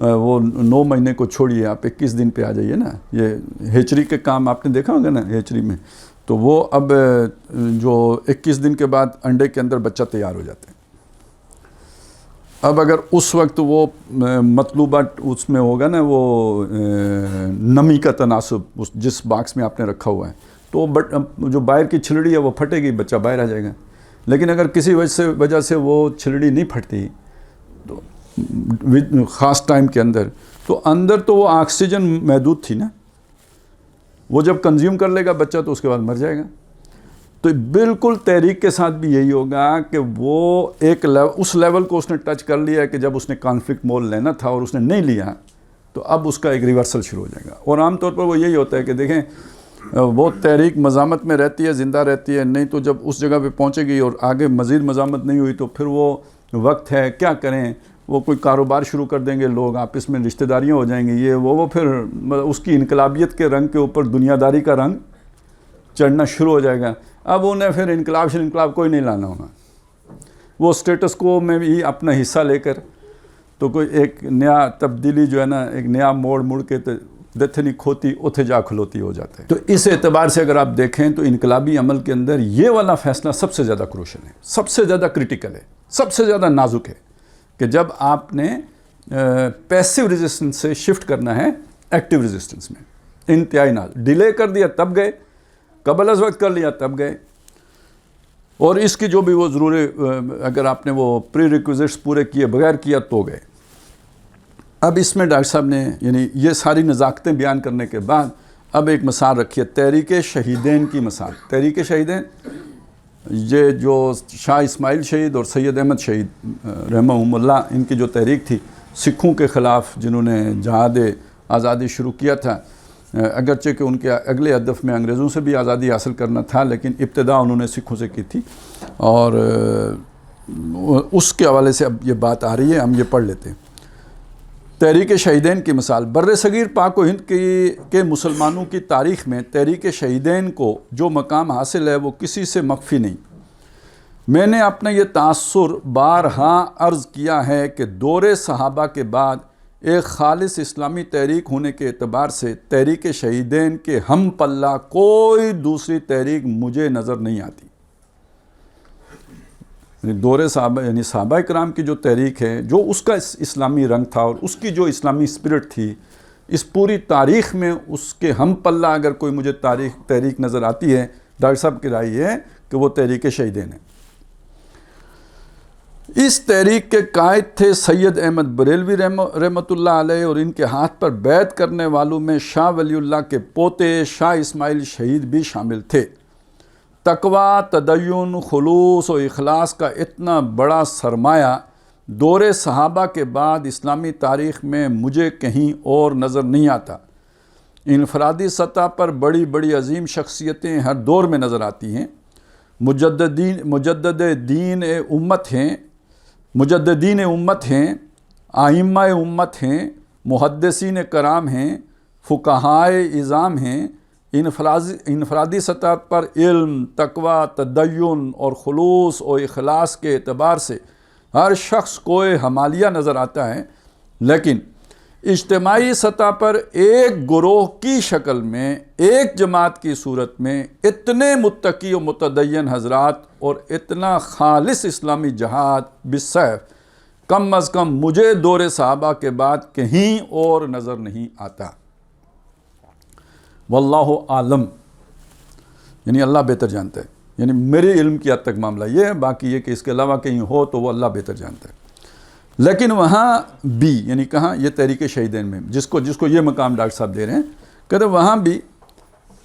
وہ 9 مہینے کو چھوڑیے، آپ 21 دن پہ آ جائیے نا. یہ ہیچری کے کام آپ نے دیکھا ہوگا نا ہیچری میں، تو وہ اب جو 21 دن کے بعد انڈے کے اندر بچہ تیار ہو جاتا ہے. اب اگر اس وقت وہ مطلوبہ اس میں ہوگا نا وہ نمی کا تناسب جس باکس میں آپ نے رکھا ہوا ہے، تو جو باہر کی چھلڑی ہے وہ پھٹے گی، بچہ باہر آ جائے گا. لیکن اگر کسی وجہ سے وہ چھلڑی نہیں پھٹتی تو خاص ٹائم کے اندر تو وہ آکسیجن محدود تھی نا، وہ جب کنزیوم کر لے گا بچہ تو اس کے بعد مر جائے گا. تو بالکل تحریک کے ساتھ بھی یہی ہوگا کہ وہ ایک اس لیول کو اس نے ٹچ کر لیا کہ جب اس نے کانفلکٹ مول لینا تھا اور اس نے نہیں لیا تو اب اس کا ایک ریورسل شروع ہو جائے گا. اور عام طور پر وہ یہی ہوتا ہے کہ دیکھیں وہ تحریک مزاحمت میں رہتی ہے، زندہ رہتی ہے، نہیں تو جب اس جگہ پہ پہنچے گی اور آگے مزید مزاحمت نہیں ہوئی تو پھر وہ وقت ہے کیا کریں، وہ کوئی کاروبار شروع کر دیں گے، لوگ آپس میں رشتہ داریاں ہو جائیں گی، یہ وہ پھر اس کی انقلابیت کے رنگ کے اوپر دنیا داری کا رنگ چڑھنا شروع ہو جائے گا. اب انہیں پھر انقلاب کوئی نہیں لانا ہونا، وہ سٹیٹس کو میں بھی اپنا حصہ لے کر تو کوئی ایک نیا تبدیلی جو ہے نا، ایک نیا موڑ کے دتھنی کھوتی اتھے جا کھلوتی ہو جاتا ہے. تو اس اعتبار سے اگر آپ دیکھیں تو انقلابی عمل کے اندر یہ والا فیصلہ سب سے زیادہ کروشل ہے، سب سے زیادہ کرٹیکل ہے، سب سے زیادہ نازک ہے کہ جب آپ نے پیسیو ریزسٹنس سے شفٹ کرنا ہے ایکٹیو ریزسٹنس میں. انتہائی نازک، ڈیلے کر دیا تب گئے، قبل از وقت کر لیا تب گئے. اور اس کی جو بھی وہ ضروری اگر آپ نے وہ پری ریکوزٹس پورے کیے بغیر کیا تو گئے. اب اس میں ڈاکٹر صاحب نے یعنی یہ ساری نزاکتیں بیان کرنے کے بعد اب ایک مثال رکھی ہے تحریک شہیدین کی مثال. تحریک شہیدین یہ جو شاہ اسماعیل شہید اور سید احمد شہید رحمہم اللہ، ان کی جو تحریک تھی سکھوں کے خلاف، جنہوں نے جہاد آزادی شروع کیا تھا، اگرچہ کہ ان کے اگلے ہدف میں انگریزوں سے بھی آزادی حاصل کرنا تھا، لیکن ابتدا انہوں نے سکھوں سے کی تھی. اور اس کے حوالے سے اب یہ بات آ رہی ہے، ہم یہ پڑھ لیتے ہیں. تحریک شہیدین کی مثال. بر صغیر پاک و ہند کے مسلمانوں کی تاریخ میں تحریک شہیدین کو جو مقام حاصل ہے وہ کسی سے مخفی نہیں. میں نے اپنا یہ تاثر بارہا عرض کیا ہے کہ دور صحابہ کے بعد ایک خالص اسلامی تحریک ہونے کے اعتبار سے تحریک شہیدین کے ہم پلہ کوئی دوسری تحریک مجھے نظر نہیں آتی. دور صحابہ یعنی صحابہ کرام کی جو تحریک ہے، جو اس کا اسلامی رنگ تھا اور اس کی جو اسلامی اسپرٹ تھی، اس پوری تاریخ میں اس کے ہم پلہ اگر کوئی مجھے تحریک نظر آتی ہے، ڈاکٹر صاحب کی رائے یہ ہے کہ وہ تحریک شہیدین ہے. اس تحریک کے قائد تھے سید احمد بریلوی رحمۃ اللہ علیہ، اور ان کے ہاتھ پر بیعت کرنے والوں میں شاہ ولی اللہ کے پوتے شاہ اسماعیل شہید بھی شامل تھے. تقوی، تدین، خلوص و اخلاص کا اتنا بڑا سرمایہ دور صحابہ کے بعد اسلامی تاریخ میں مجھے کہیں اور نظر نہیں آتا. انفرادی سطح پر بڑی بڑی عظیم شخصیتیں ہر دور میں نظر آتی ہیں. مجددین امت ہیں، ائمہ امت ہیں، محدثین کرام ہیں، فقہائے اعظام ہیں. انفرادی سطح پر علم، تقوی، تدین اور خلوص و اخلاص کے اعتبار سے ہر شخص کوئی ہمالیہ نظر آتا ہے، لیکن اجتماعی سطح پر ایک گروہ کی شکل میں، ایک جماعت کی صورت میں اتنے متقی و متدین حضرات اور اتنا خالص اسلامی جہاد بالسیف کم از کم مجھے دور صحابہ کے بعد کہیں اور نظر نہیں آتا. واللہ عالم، یعنی اللہ بہتر جانتا ہے. یعنی میرے علم کی حد تک معاملہ یہ ہے، باقی یہ کہ اس کے علاوہ کہیں ہو تو وہ اللہ بہتر جانتا ہے. لیکن وہاں بھی یعنی کہاں یہ تحریک شہیدین میں جس کو یہ مقام ڈاکٹر صاحب دے رہے ہیں، کہتے وہاں بھی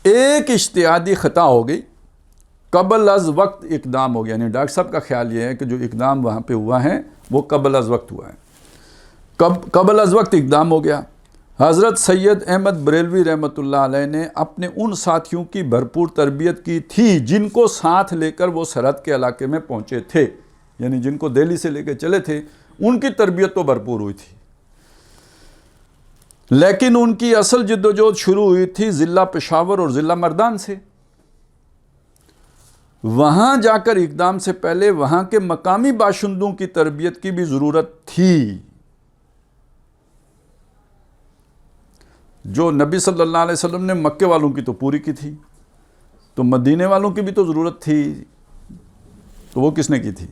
ایک اجتہادی خطا ہو گئی، قبل از وقت اقدام ہو گیا. یعنی ڈاکٹر صاحب کا خیال یہ ہے کہ جو اقدام وہاں پہ ہوا ہے وہ قبل از وقت ہوا ہے، قبل از وقت اقدام ہو گیا. حضرت سید احمد بریلوی رحمۃ اللہ علیہ نے اپنے ان ساتھیوں کی بھرپور تربیت کی تھی جن کو ساتھ لے کر وہ سرحد کے علاقے میں پہنچے تھے. یعنی جن کو دہلی سے لے کے چلے تھے ان کی تربیت تو بھرپور ہوئی تھی، لیکن ان کی اصل جدوجہد شروع ہوئی تھی ضلع پشاور اور ضلع مردان سے. وہاں جا کر اقدام سے پہلے وہاں کے مقامی باشندوں کی تربیت کی بھی ضرورت تھی. جو نبی صلی اللہ علیہ وسلم نے مکے والوں کی تو پوری کی تھی، تو مدینے والوں کی بھی تو ضرورت تھی، تو وہ کس نے کی تھی؟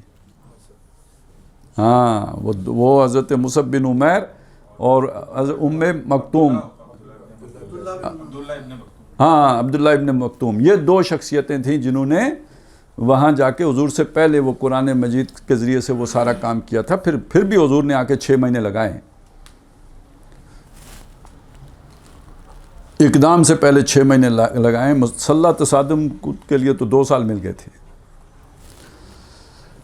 ہاں وہ حضرت مصعب بن عمیر اور ام مکتوم، ہاں عبداللہ ابن مکتوم، یہ دو شخصیتیں تھیں جنہوں نے وہاں جا کے حضور سے پہلے وہ قرآن مجید کے ذریعے سے وہ سارا کام کیا تھا، پھر بھی حضور نے آ کے 6 مہینے لگائے ہیں، اقدام سے پہلے 6 مہینے لگائے، مسلح تصادم کے لیے تو 2 سال مل گئے تھے۔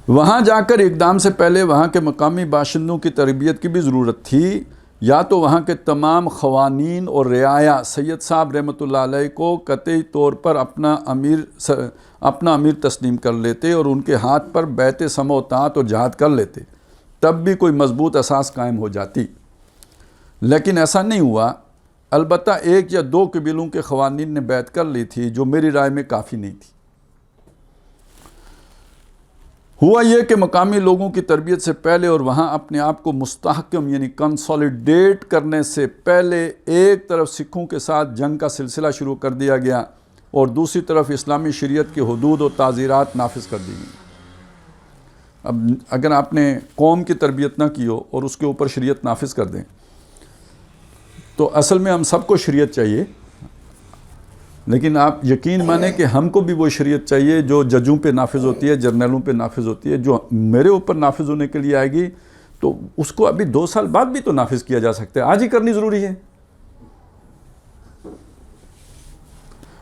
وہاں جا کر اقدام سے پہلے وہاں کے مقامی باشندوں کی تربیت کی بھی ضرورت تھی، یا تو وہاں کے تمام خوانین اور رعایا سید صاحب رحمۃ اللہ علیہ کو قطعی طور پر اپنا امیر تسلیم کر لیتے اور ان کے ہاتھ پر بیعت سمع و طاعت اور جہاد کر لیتے، تب بھی کوئی مضبوط اساس قائم ہو جاتی، لیکن ایسا نہیں ہوا۔ البتہ 1 یا 2 قبیلوں کے خوانین نے بیعت کر لی تھی، جو میری رائے میں کافی نہیں تھی۔ ہوا یہ کہ مقامی لوگوں کی تربیت سے پہلے اور وہاں اپنے آپ کو مستحکم یعنی کنسولیڈیٹ کرنے سے پہلے ایک طرف سکھوں کے ساتھ جنگ کا سلسلہ شروع کر دیا گیا اور دوسری طرف اسلامی شریعت کی حدود و تعزیرات نافذ کر دی گئیں۔ اب اگر آپ نے قوم کی تربیت نہ کی ہو اور اس کے اوپر شریعت نافذ کر دیں تو اصل میں ہم سب کو شریعت چاہیے، لیکن آپ یقین مانیں کہ ہم کو بھی وہ شریعت چاہیے جو ججوں پہ نافذ ہوتی ہے، جرنیلوں پہ نافذ ہوتی ہے، جو میرے اوپر نافذ ہونے کے لیے آئے گی تو اس کو ابھی 2 سال بعد بھی تو نافذ کیا جا سکتا ہے، آج ہی کرنی ضروری ہے۔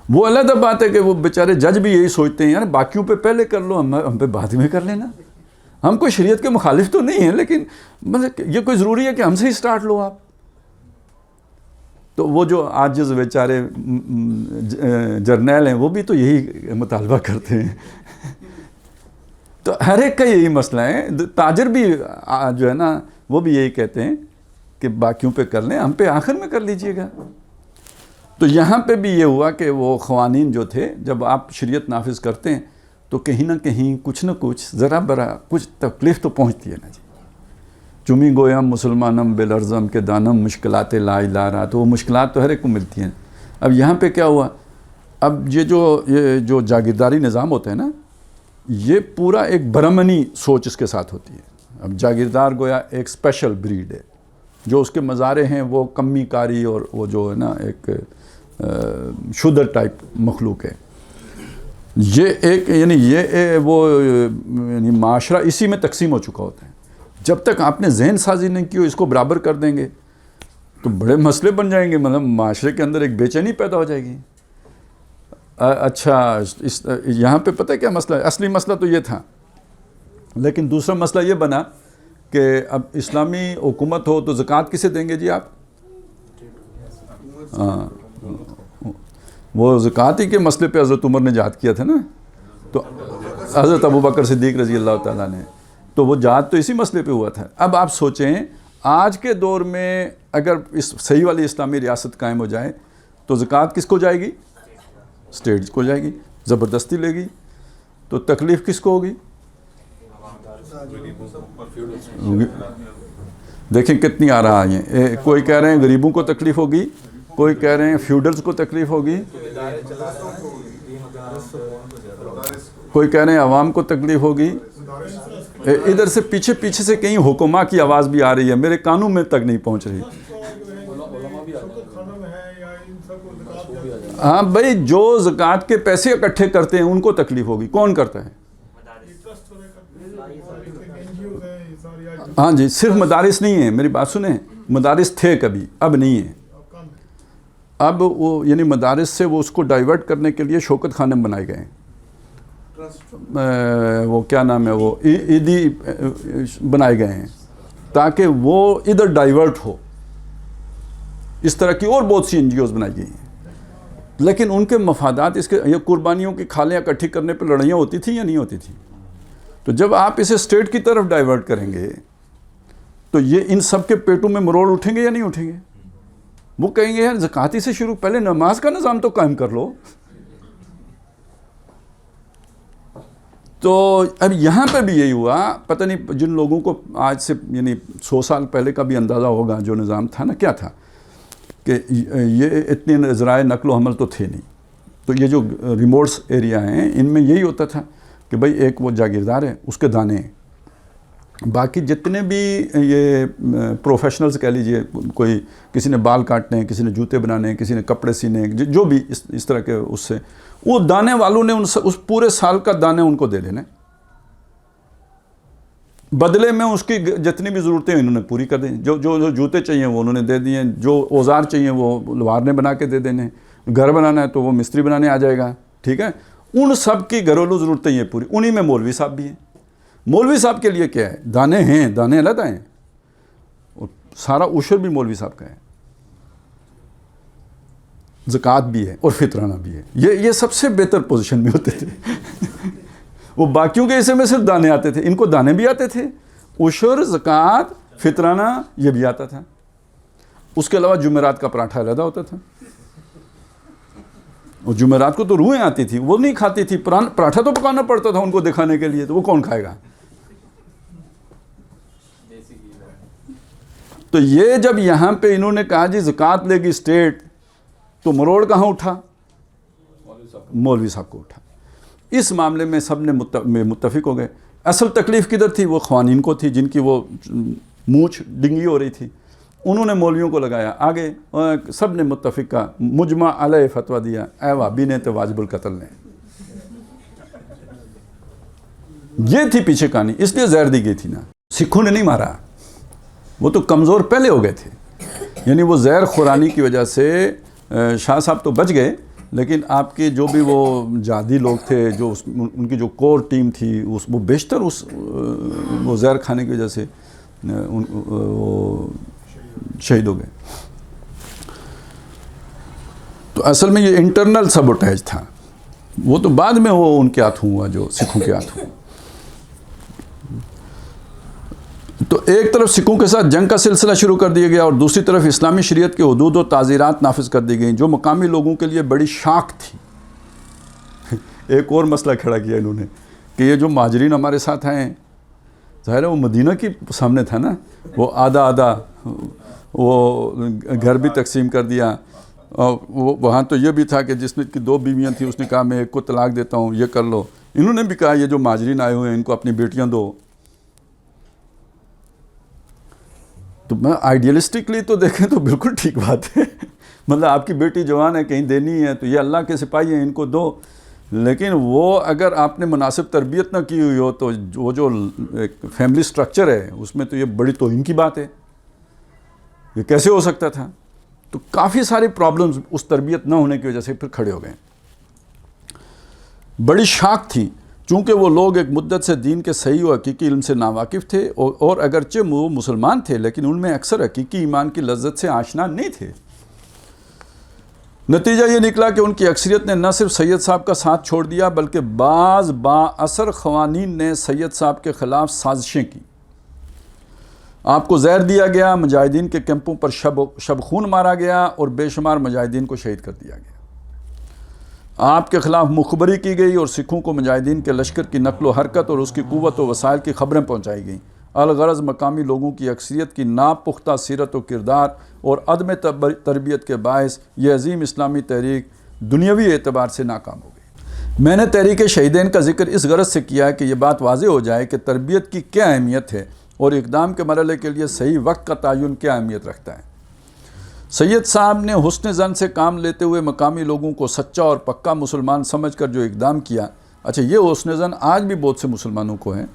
وہ علیحدہ بات ہے کہ وہ بیچارے جج بھی یہی سوچتے ہیں، یار باقیوں پہ پہلے کر لو، ہم پہ بعد میں کر لینا، ہم کوئی شریعت کے مخالف تو نہیں ہیں، لیکن یہ کوئی ضروری ہے کہ ہم سے ہی سٹارٹ لو آپ۔ تو وہ جو عاجز بیچارے جرنیل ہیں وہ بھی تو یہی مطالبہ کرتے ہیں۔ تو ہر ایک کا یہی مسئلہ ہے، تاجر بھی جو ہے نا وہ بھی یہی کہتے ہیں کہ باقیوں پہ کر لیں، ہم پہ آخر میں کر لیجئے گا۔ تو یہاں پہ بھی یہ ہوا کہ وہ خوانین جو تھے، جب آپ شریعت نافذ کرتے ہیں تو کہیں نہ کہیں کچھ نہ کچھ ذرا برا کچھ تکلیف تو پہنچتی ہے نا جی۔ چمی گویم مسلمانم بلرزم کے دانم مشکلات لا الہ، تو وہ مشکلات تو ہر ایک کو ملتی ہیں۔ اب یہاں پہ کیا ہوا، اب یہ جو جاگیرداری نظام ہوتا ہے نا، یہ پورا ایک برہمنی سوچ اس کے ساتھ ہوتی ہے۔ اب جاگیردار گویا ایک اسپیشل بریڈ ہے، جو اس کے مظاہرے ہیں وہ کمی کاری اور وہ جو ہے نا ایک شودر ٹائپ مخلوق ہے۔ یہ ایک یعنی معاشرہ اسی میں تقسیم ہو چکا ہوتا ہے۔ جب تک آپ نے ذہن سازی نہیں کی ہو، اس کو برابر کر دیں گے تو بڑے مسئلے بن جائیں گے، مطلب معاشرے کے اندر ایک بے چینی پیدا ہو جائے گی۔ اچھا یہاں پہ پتہ ہے کیا مسئلہ ہے؟ اصلی مسئلہ تو یہ تھا، لیکن دوسرا مسئلہ یہ بنا کہ اب اسلامی حکومت ہو تو زکوٰۃ کسے دیں گے جی آپ؟ ہاں، وہ زکوٰۃ ہی کے مسئلے پہ حضرت عمر نے جہاد کیا تھا نا، تو حضرت ابوبکر صدیق رضی اللہ تعالیٰ نے، تو وہ جہاد تو اسی مسئلے پہ ہوا تھا۔ اب آپ سوچیں آج کے دور میں اگر اس صحیح والی اسلامی ریاست قائم ہو جائے تو زکوٰۃ کس کو جائے گی؟ اسٹیٹ کو جائے گی، زبردستی لے گی، تو تکلیف کس کو ہوگی؟ دیکھیں کتنی آ رہا ہے، کوئی کہہ رہے ہیں غریبوں کو تکلیف ہوگی، کوئی کہہ رہے ہیں فیوڈلز کو تکلیف ہوگی، کوئی کہہ رہے ہیں عوام کو تکلیف ہوگی۔ ادھر سے پیچھے سے کہیں حکما کی آواز بھی آ رہی ہے، میرے کانوں میں تک نہیں پہنچ رہی۔ ہاں بھائی، جو زکوٰۃ کے پیسے اکٹھے کرتے ہیں ان کو تکلیف ہوگی، کون کرتا ہے؟ ہاں جی، صرف مدارس نہیں ہیں، میری بات سنیں، مدارس تھے کبھی، اب نہیں ہیں۔ اب وہ یعنی مدارس سے وہ اس کو ڈائیورٹ کرنے کے لیے شوکت خانے بنائے گئے ہیں، وہ کیا نام ہے، وہ عیدی بنائے گئے ہیں تاکہ وہ ادھر ڈائیورٹ ہو۔ اس طرح کی اور بہت سی NGOs بنائی گئی ہیں، لیکن ان کے مفادات اس کے یہ قربانیوں کی کھالیں اکٹھی کرنے پہ لڑائیاں ہوتی تھیں یا نہیں ہوتی تھیں؟ تو جب آپ اسے اسٹیٹ کی طرف ڈائیورٹ کریں گے تو یہ ان سب کے پیٹوں میں مروڑ اٹھیں گے یا نہیں اٹھیں گے؟ وہ کہیں گے یار زکوٰۃ سے شروع، پہلے نماز کا نظام تو قائم کر لو۔ تو اب یہاں پہ بھی یہی ہوا، پتہ نہیں جن لوگوں کو آج سے یعنی 100 سال پہلے کا بھی اندازہ ہوگا جو نظام تھا نا، کیا تھا کہ یہ اتنے ذرائع نقل و حمل تو تھے نہیں، تو یہ جو ریموٹس ایریا ہیں ان میں یہی ہوتا تھا کہ بھائی ایک وہ جاگیردار ہے، اس کے دانے ہیں، باقی جتنے بھی یہ پروفیشنلز کہہ لیجئے، کوئی کسی نے بال کاٹنے ہیں، کسی نے جوتے بنانے ہیں، کسی نے کپڑے سینے ہیں، جو بھی اس طرح کے، اس سے وہ دانے والوں نے اس پورے سال کا دانے ان کو دے لینے، بدلے میں اس کی جتنی بھی ضرورتیں انہوں نے پوری کر دیں، جو جوتے چاہیے وہ انہوں نے دے دیے، جو اوزار چاہیے وہ لوہار نے بنا کے دے دینے، گھر بنانا ہے تو وہ مستری بنانے آ جائے گا، ٹھیک ہے، ان سب کی گھریلو ضرورتیں یہ پوری، انہی میں مولوی صاحب بھی ہیں۔ مولوی صاحب کے لیے کیا ہے؟ دانے ہیں، دانے علیحدہ ہیں، اور سارا عشر بھی مولوی صاحب کا ہے، زکوٰۃ بھی ہے اور فطرانہ بھی ہے، یہ سب سے بہتر پوزیشن میں ہوتے تھے۔ وہ باقیوں کے حصے میں صرف دانے آتے تھے، ان کو دانے بھی آتے تھے، عشر، زکوٰۃ، فطرانہ یہ بھی آتا تھا، اس کے علاوہ جمعرات کا پراٹھا علیحدہ ہوتا تھا، اور جمعرات کو تو روحیں آتی تھی، وہ نہیں کھاتی تھی، پراٹھا تو پکانا پڑتا تھا ان کو دکھانے کے لیے، تو وہ کون کھائے گا؟ تو یہ جب یہاں پہ انہوں نے کہا جی زکوٰۃ لے گی اسٹیٹ، تو مروڑ کہاں اٹھا؟ مولوی صاحب کو اٹھا۔ اس معاملے میں سب نے متفق ہو گئے۔ اصل تکلیف کدھر تھی؟ وہ خوانین کو تھی، جن کی وہ مونچھ ڈنگی ہو رہی تھی، انہوں نے مولویوں کو لگایا آگے، سب نے متفق کا مجمع علیہ فتویٰ دیا، اے وہابی نے تو واجب القتل نے۔ یہ تھی پیچھے کہانی، اس لیے زہر دی گئی تھی نا، سکھوں نے نہیں مارا، وہ تو کمزور پہلے ہو گئے تھے، یعنی وہ زہر خورانی کی وجہ سے شاہ صاحب تو بچ گئے، لیکن آپ کے جو بھی وہ جہادی لوگ تھے، جو ان کی جو کور ٹیم تھی، وہ بیشتر وہ زہر کھانے کی وجہ سے وہ شہید ہو گئے۔ تو اصل میں یہ انٹرنل سبوٹیج تھا، وہ تو بعد میں وہ ان کے ہاتھوں ہوا، جو سکھوں کے ہاتھوں۔ تو ایک طرف سکھوں کے ساتھ جنگ کا سلسلہ شروع کر دیا گیا، اور دوسری طرف اسلامی شریعت کے حدود و تعزیرات نافذ کر دی گئیں، جو مقامی لوگوں کے لیے بڑی شاک تھی۔ ایک اور مسئلہ کھڑا کیا انہوں نے کہ یہ جو مہاجرین ہمارے ساتھ آئے ہیں، ظاہر ہے وہ مدینہ کی سامنے تھا نا، وہ آدھا وہ گھر بھی تقسیم کر دیا، اور وہاں تو یہ بھی تھا کہ جس نے کی 2 بیویاں تھیں، اس نے کہا میں ایک کو طلاق دیتا ہوں، یہ کر لو۔ انہوں نے بھی کہا یہ جو مہاجرین آئے ہوئے ہیں ان کو اپنی بیٹیاں دو۔ تو میں آئیڈیلسٹکلی تو دیکھیں تو بالکل ٹھیک بات ہے، مطلب آپ کی بیٹی جوان ہے، کہیں دینی ہے، تو یہ اللہ کے سپاہی ہیں، ان کو دو۔ لیکن وہ اگر آپ نے مناسب تربیت نہ کی ہوئی ہو تو وہ جو ایک فیملی سٹرکچر ہے اس میں تو یہ بڑی توہین کی بات ہے، یہ کیسے ہو سکتا تھا؟ تو کافی ساری پرابلمز اس تربیت نہ ہونے کی وجہ سے پھر کھڑے ہو گئے۔ بڑی شاک تھی، چونکہ وہ لوگ ایک مدت سے دین کے صحیح و حقیقی علم سے ناواقف تھے، اور اگرچہ وہ مسلمان تھے لیکن ان میں اکثر حقیقی ایمان کی لذت سے آشنا نہیں تھے۔ نتیجہ یہ نکلا کہ ان کی اکثریت نے نہ صرف سید صاحب کا ساتھ چھوڑ دیا، بلکہ بعض با اثر خوانین نے سید صاحب کے خلاف سازشیں کی۔ آپ کو زہر دیا گیا، مجاہدین کے کیمپوں پر شب خون مارا گیا، اور بے شمار مجاہدین کو شہید کر دیا گیا۔ آپ کے خلاف مخبری کی گئی، اور سکھوں کو مجاہدین کے لشکر کی نقل و حرکت اور اس کی قوت و وسائل کی خبریں پہنچائی گئیں۔ الغرض مقامی لوگوں کی اکثریت کی ناپختہ سیرت و کردار اور عدم تربیت کے باعث یہ عظیم اسلامی تحریک دنیاوی اعتبار سے ناکام ہو گئی۔ میں نے تحریک شہیدین کا ذکر اس غرض سے کیا ہے کہ یہ بات واضح ہو جائے کہ تربیت کی کیا اہمیت ہے، اور اقدام کے مرحلے کے لیے صحیح وقت کا تعین کیا اہمیت رکھتا ہے۔ سید صاحب نے حسن ظن سے کام لیتے ہوئے مقامی لوگوں کو سچا اور پکا مسلمان سمجھ کر جو اقدام کیا، اچھا یہ حسن ظن آج بھی بہت سے مسلمانوں کو ہے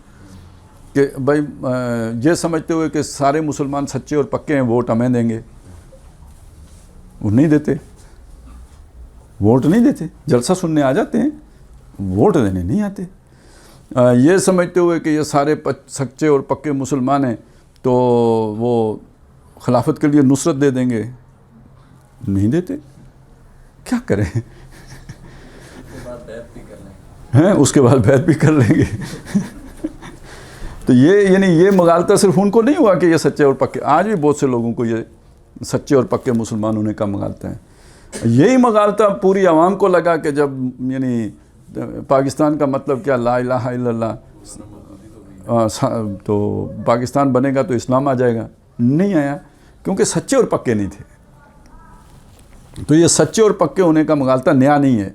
کہ بھائی یہ سمجھتے ہوئے کہ سارے مسلمان سچے اور پکے ہیں، ووٹ ہمیں دیں گے، وہ نہیں دیتے، ووٹ نہیں دیتے، جلسہ سننے آ جاتے ہیں، ووٹ دینے نہیں آتے۔ یہ سمجھتے ہوئے کہ یہ سارے سچے اور پکے مسلمان ہیں تو وہ خلافت کے لیے نصرت دے دیں گے، نہیں دیتے، کیا کریں؟ اس کے بعد بیعت بھی کر لیں گے۔ تو یہ یعنی یہ مغالطہ صرف ان کو نہیں ہوا کہ یہ سچے اور پکے، آج بھی بہت سے لوگوں کو یہ سچے اور پکے مسلمان ہونے کا مغالطہ ہے۔ یہی مغالطہ پوری عوام کو لگا کہ جب یعنی پاکستان کا مطلب کیا، لا الہ الا اللہ، تو پاکستان بنے گا تو اسلام آ جائے گا، نہیں آیا، کیونکہ سچے اور پکے نہیں تھے۔ تو یہ سچے اور پکے ہونے کا مغالطہ نیا نہیں ہے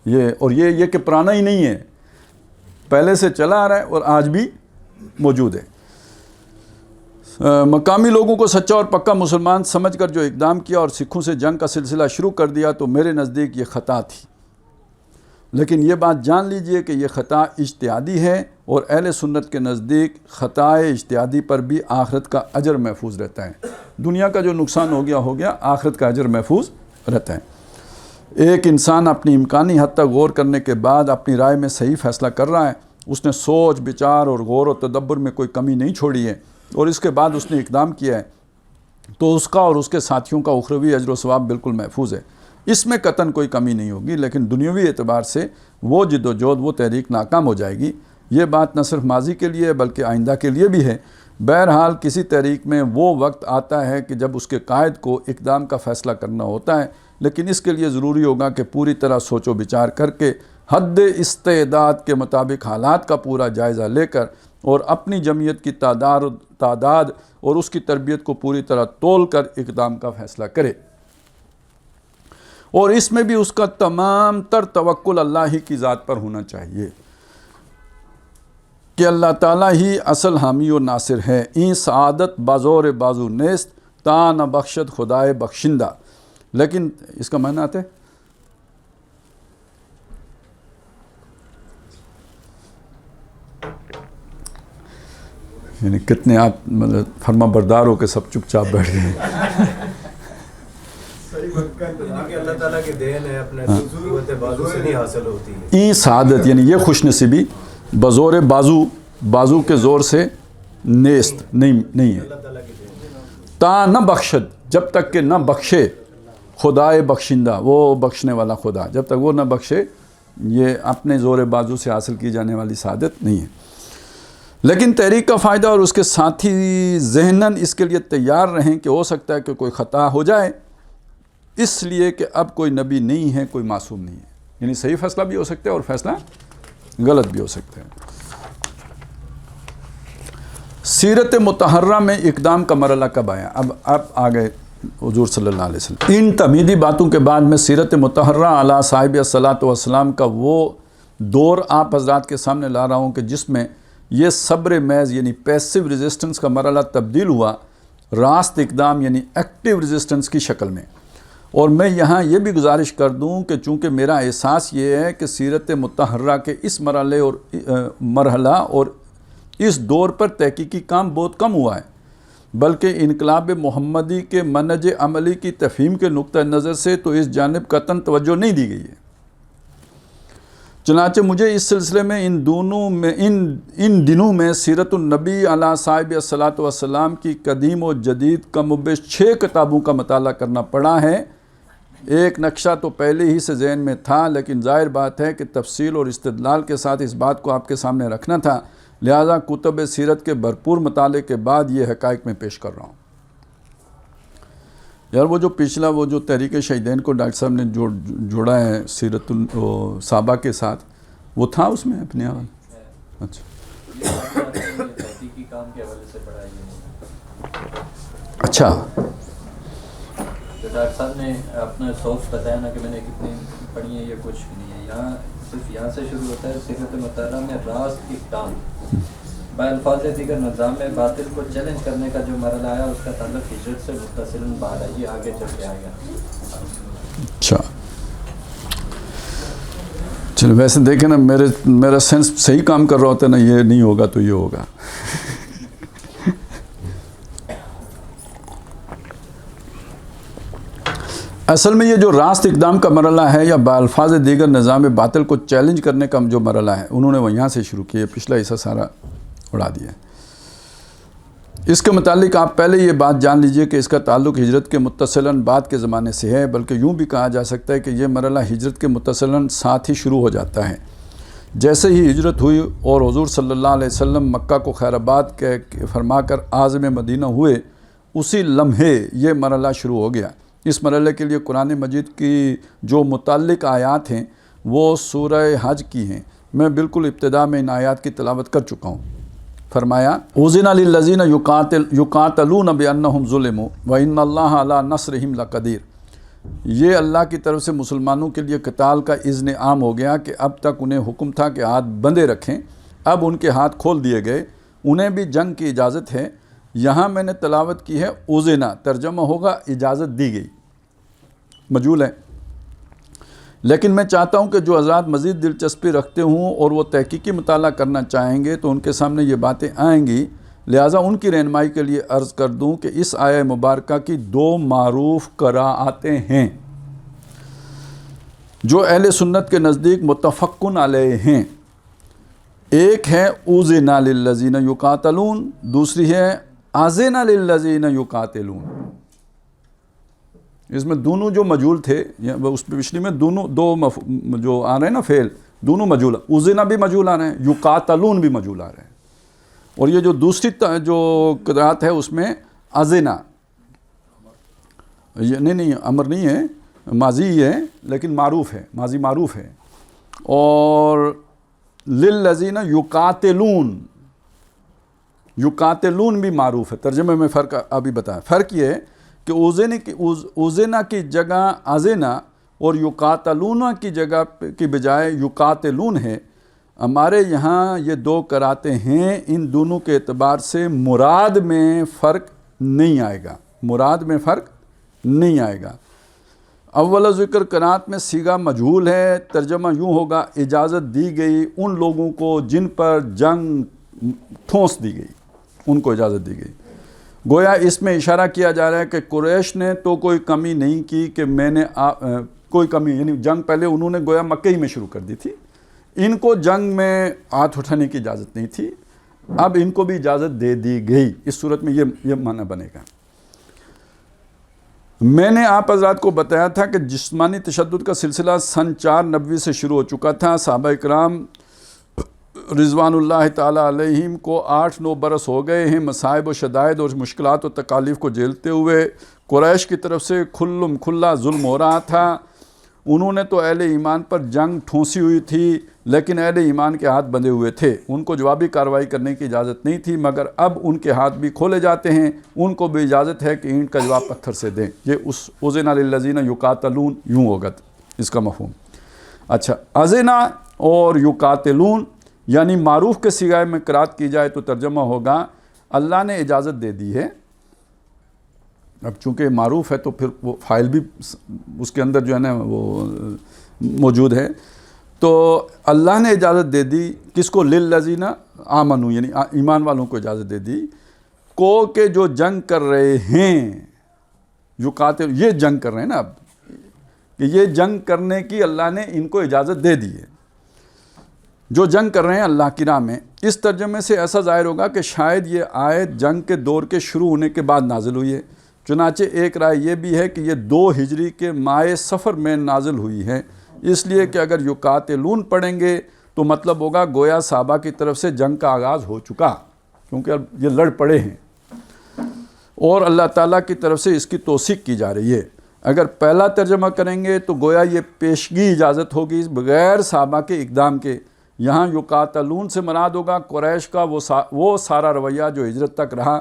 یہ کہ پرانا ہی نہیں ہے، پہلے سے چلا آ رہا ہے اور آج بھی موجود ہے۔ مقامی لوگوں کو سچا اور پکا مسلمان سمجھ کر جو اقدام کیا اور سکھوں سے جنگ کا سلسلہ شروع کر دیا تو میرے نزدیک یہ خطا تھی، لیکن یہ بات جان لیجئے کہ یہ خطا اجتہادی ہے، اور اہل سنت کے نزدیک خطا اجتہادی پر بھی آخرت کا اجر محفوظ رہتا ہے۔ دنیا کا جو نقصان ہو گیا، آخرت کا اجر محفوظ رہتا ہے۔ ایک انسان اپنی امکانی حد تک غور کرنے کے بعد اپنی رائے میں صحیح فیصلہ کر رہا ہے، اس نے سوچ بچار اور غور و تدبر میں کوئی کمی نہیں چھوڑی ہے، اور اس کے بعد اس نے اقدام کیا ہے، تو اس کا اور اس کے ساتھیوں کا اخروی اجر و ثواب بالکل محفوظ ہے، اس میں قطعاً کوئی کمی نہیں ہوگی۔ لیکن دنیاوی اعتبار سے وہ جد و جہد، وہ تحریک ناکام ہو جائے گی۔ یہ بات نہ صرف ماضی کے لیے بلکہ آئندہ کے لیے بھی ہے۔ بہرحال کسی تحریک میں وہ وقت آتا ہے کہ جب اس کے قائد کو اقدام کا فیصلہ کرنا ہوتا ہے، لیکن اس کے لیے ضروری ہوگا کہ پوری طرح سوچ و بچار کر کے حد استعداد کے مطابق حالات کا پورا جائزہ لے کر اور اپنی جمعیت کی تعداد اور اس کی تربیت کو پوری طرح تول کر اقدام کا فیصلہ کرے، اور اس میں بھی اس کا تمام تر توکل اللہ ہی کی ذات پر ہونا چاہیے کہ اللہ تعالیٰ ہی اصل حامی و ناصر ہے۔ این سعادت بازور بازو نیست تا نہ بخشد خدائے بخشندہ۔ لیکن اس کا معنی آتا ہے یعنی کتنے آپ مطلب فرما بردار ہو کے سب چپ چاپ بیٹھ گئے۔ اللہ تعالیٰ کی دین ہے، اپنے بازو سے نہیں حاصل ہوتی ہے۔ این سعادت یعنی یہ خوش نصیبی بزور بازو کے زور سے نیست نہیں ہے، تا نہ بخشد جب تک کہ نہ بخشے خدائے بخشندہ، وہ بخشنے والا خدا، جب تک وہ نہ بخشے یہ اپنے زور بازو سے حاصل کی جانے والی سعادت نہیں ہے۔ لیکن تحریک کا فائدہ اور اس کے ساتھی ذہناً اس کے لیے تیار رہیں کہ ہو سکتا ہے کہ کوئی خطا ہو جائے، اس لیے کہ اب کوئی نبی نہیں ہے، کوئی معصوم نہیں ہے، یعنی صحیح فیصلہ بھی ہو سکتا ہے اور فیصلہ غلط بھی ہو سکتا ہے۔ سیرت مطہرہ میں اقدام کا مرحلہ کب آیا؟ اب آگئے حضور صلی اللہ علیہ وسلم۔ ان تمہیدی باتوں کے بعد میں سیرت مطہرہ علی صاحب الصلاۃ والسلام کا وہ دور آپ حضرات کے سامنے لا رہا ہوں کہ جس میں یہ صبر محض یعنی پیسو ریزسٹنس کا مرحلہ تبدیل ہوا راست اقدام یعنی ایکٹیو ریزسٹنس کی شکل میں۔ اور میں یہاں یہ بھی گزارش کر دوں کہ چونکہ میرا احساس یہ ہے کہ سیرت مطہرہ کے اس مرحلہ اور اس دور پر تحقیقی کام بہت کم ہوا ہے، بلکہ انقلاب محمدی کے منہج عملی کی تفہیم کے نقطہ نظر سے تو اس جانب قطعاً توجہ نہیں دی گئی ہے۔ چنانچہ مجھے اس سلسلے میں ان دنوں میں سیرت النبی علیہ صاحب الصلاۃ والسلام کی قدیم و جدید کم و بیش 6 کتابوں کا مطالعہ کرنا پڑا ہے۔ ایک نقشہ تو پہلے ہی سے ذہن میں تھا، لیکن ظاہر بات ہے کہ تفصیل اور استدلال کے ساتھ اس بات کو آپ کے سامنے رکھنا تھا، لہذا کتب سیرت کے بھرپور مطالعے کے بعد یہ حقائق میں پیش کر رہا ہوں۔ یار وہ جو پچھلا وہ جو تحریک شہیدین کو ڈاکٹر صاحب نے جوڑا ہے سیرت صحابہ کے ساتھ، وہ تھا اس میں اپنے حوالے؟ اچھا ڈاکٹر صاحب نے اپنا سوچ بتایا نا کہ میں نے کتنی پڑھی ہے، یہ کچھ نہیں ہے، یہاں صرف یہاں سے شروع ہوتا ہے سیرت مطالعہ میں راست اقدام بالفاظ دیگر نظام میں باطل کو چیلنج کرنے کا جو مرحلہ آیا اس کا تعلق ہجرت سے متصلاً بعد ہے، یہ آگے چل کے آئے گا۔ اچھا چلو، ویسے دیکھیں نا میرا سینس صحیح کام کر رہا ہوتا ہے نا، یہ نہیں ہوگا تو یہ ہوگا۔ اصل میں یہ جو راست اقدام کا مرحلہ ہے یا بالفاظ دیگر نظام باطل کو چیلنج کرنے کا جو مرحلہ ہے، انہوں نے وہ یہاں سے شروع کیا، پچھلا حصہ سارا اڑا دیا۔ اس کے متعلق آپ پہلے یہ بات جان لیجئے کہ اس کا تعلق ہجرت کے متصلاً بعد کے زمانے سے ہے، بلکہ یوں بھی کہا جا سکتا ہے کہ یہ مرحلہ ہجرت کے متصلاً ساتھ ہی شروع ہو جاتا ہے۔ جیسے ہی ہجرت ہوئی اور حضور صلی اللہ علیہ وسلم مکہ کو خیر آباد فرما کر عازم مدینہ ہوئے، اسی لمحے یہ مرحلہ شروع ہو گیا۔ اس مرحلے کے لیے قرآن مجید کی جو متعلق آیات ہیں وہ سورہ حج کی ہیں، میں بالکل ابتدا میں ان آیات کی تلاوت کر چکا ہوں۔ فرمایا اُذِنَ لِلَّذِينَ يُقَاتَلُونَ بِأَنَّهُمْ ظُلِمُوا وَإِنَّ اللَّهَ عَلَىٰ نَصْرِهِمْ لَقَدِيرٌ۔ یہ اللہ کی طرف سے مسلمانوں کے لیے قتال کا اذن عام ہو گیا کہ اب تک انہیں حکم تھا کہ ہاتھ بندھے رکھیں، اب ان کے ہاتھ کھول دیے گئے، انہیں بھی جنگ کی اجازت ہے۔ یہاں میں نے تلاوت کی ہے اوزینا، ترجمہ ہوگا اجازت دی گئی، مجہول ہے۔ لیکن میں چاہتا ہوں کہ جو حضرات مزید دلچسپی رکھتے ہوں اور وہ تحقیقی مطالعہ کرنا چاہیں گے تو ان کے سامنے یہ باتیں آئیں گی، لہٰذا ان کی رہنمائی کے لیے عرض کر دوں کہ اس آیہ مبارکہ کی 2 معروف قراءتیں ہیں جو اہل سنت کے نزدیک متفقن علیہ ہیں۔ ایک ہے اوزینا للذین یقاتلون، دوسری ہے آزینا للذین یقاتلون۔ اس میں دونوں جو مجہول تھے، اس پچھلی میں دونوں جو آ رہے ہیں نا فعل، دونوں مجہول، اوزینا بھی مجہول آ رہے ہیں، یقاتلون بھی مجہول آ رہے ہیں۔ اور یہ جو دوسری جو قرات ہے اس میں آزینا، نہیں امر نہیں ہے، ماضی ہے لیکن معروف ہے، ماضی معروف ہے۔ اور للذین یقاتلون، یقاتلون بھی معروف ہے، ترجمے میں فرق ابھی بتایا۔ فرق یہ ہے کہ اوزینا کی جگہ آزینا اور یقاتلون کی جگہ کی بجائے یقاتلون ہے۔ ہمارے یہاں یہ 2 قراءتیں ہیں، ان دونوں کے اعتبار سے مراد میں فرق نہیں آئے گا، مراد میں فرق نہیں آئے گا۔ اول ذکر قراءت میں صیغہ مجہول ہے، ترجمہ یوں ہوگا اجازت دی گئی ان لوگوں کو جن پر جنگ ٹھونس دی گئی، ان کو اجازت دی گئی۔ گویا اس میں اشارہ کیا جا رہا ہے کہ قریش نے تو کوئی کمی نہیں کی کہ میں نے کوئی کمی، یعنی جنگ پہلے انہوں نے گویا مکہ ہی میں شروع کر دی تھی، ان کو جنگ میں ہاتھ اٹھانے کی اجازت نہیں تھی، اب ان کو بھی اجازت دے دی گئی۔ اس صورت میں یہ معنی بنے گا۔ میں نے آپ حضرات کو بتایا تھا کہ جسمانی تشدد کا سلسلہ سن 490 سے شروع ہو چکا تھا۔ صحابہ اکرام رضوان اللہ تعالیٰ علیہم کو 8-9 برس ہو گئے ہیں مصائب و شدائد اور مشکلات و تکالیف کو جھیلتے ہوئے۔ قریش کی طرف سے کھلم کھلا ظلم ہو رہا تھا، انہوں نے تو اہل ایمان پر جنگ ٹھونسی ہوئی تھی لیکن اہل ایمان کے ہاتھ بندھے ہوئے تھے، ان کو جوابی کارروائی کرنے کی اجازت نہیں تھی، مگر اب ان کے ہاتھ بھی کھولے جاتے ہیں، ان کو بھی اجازت ہے کہ اینٹ کا جواب پتھر سے دیں۔ یہ اس اوزینا للذین یقاتلون یوں ہوگا اس کا مفہوم۔ اچھا، ازینا اور یقاتلون یعنی معروف کے صیغہ میں قرات کی جائے تو ترجمہ ہوگا اللہ نے اجازت دے دی ہے۔ اب چونکہ معروف ہے تو پھر وہ فائل بھی اس کے اندر جو ہے نا وہ موجود ہے، تو اللہ نے اجازت دے دی کس کو؟ للذین آمنو، یعنی ایمان والوں کو اجازت دے دی کو کہ جو جنگ کر رہے ہیں، یقاتل، یہ جنگ کر رہے ہیں نا، اب کہ یہ جنگ کرنے کی اللہ نے ان کو اجازت دے دی ہے، جو جنگ کر رہے ہیں اللہ کی راہ میں۔ اس ترجمے سے ایسا ظاہر ہوگا کہ شاید یہ آیت جنگ کے دور کے شروع ہونے کے بعد نازل ہوئی ہے، چنانچہ ایک رائے یہ بھی ہے کہ یہ 2 ہجری کے ماہ صفر میں نازل ہوئی ہے، اس لیے کہ اگر یقاتلون پڑھیں گے تو مطلب ہوگا گویا صحابہ کی طرف سے جنگ کا آغاز ہو چکا، کیونکہ اب یہ لڑ پڑے ہیں اور اللہ تعالیٰ کی طرف سے اس کی توثیق کی جا رہی ہے۔ اگر پہلا ترجمہ کریں گے تو گویا یہ پیشگی اجازت ہوگی بغیر صحابہ کے اقدام کے۔ یہاں یقاتلون سے مراد ہوگا قریش کا وہ سارا رویہ جو ہجرت تک رہا۔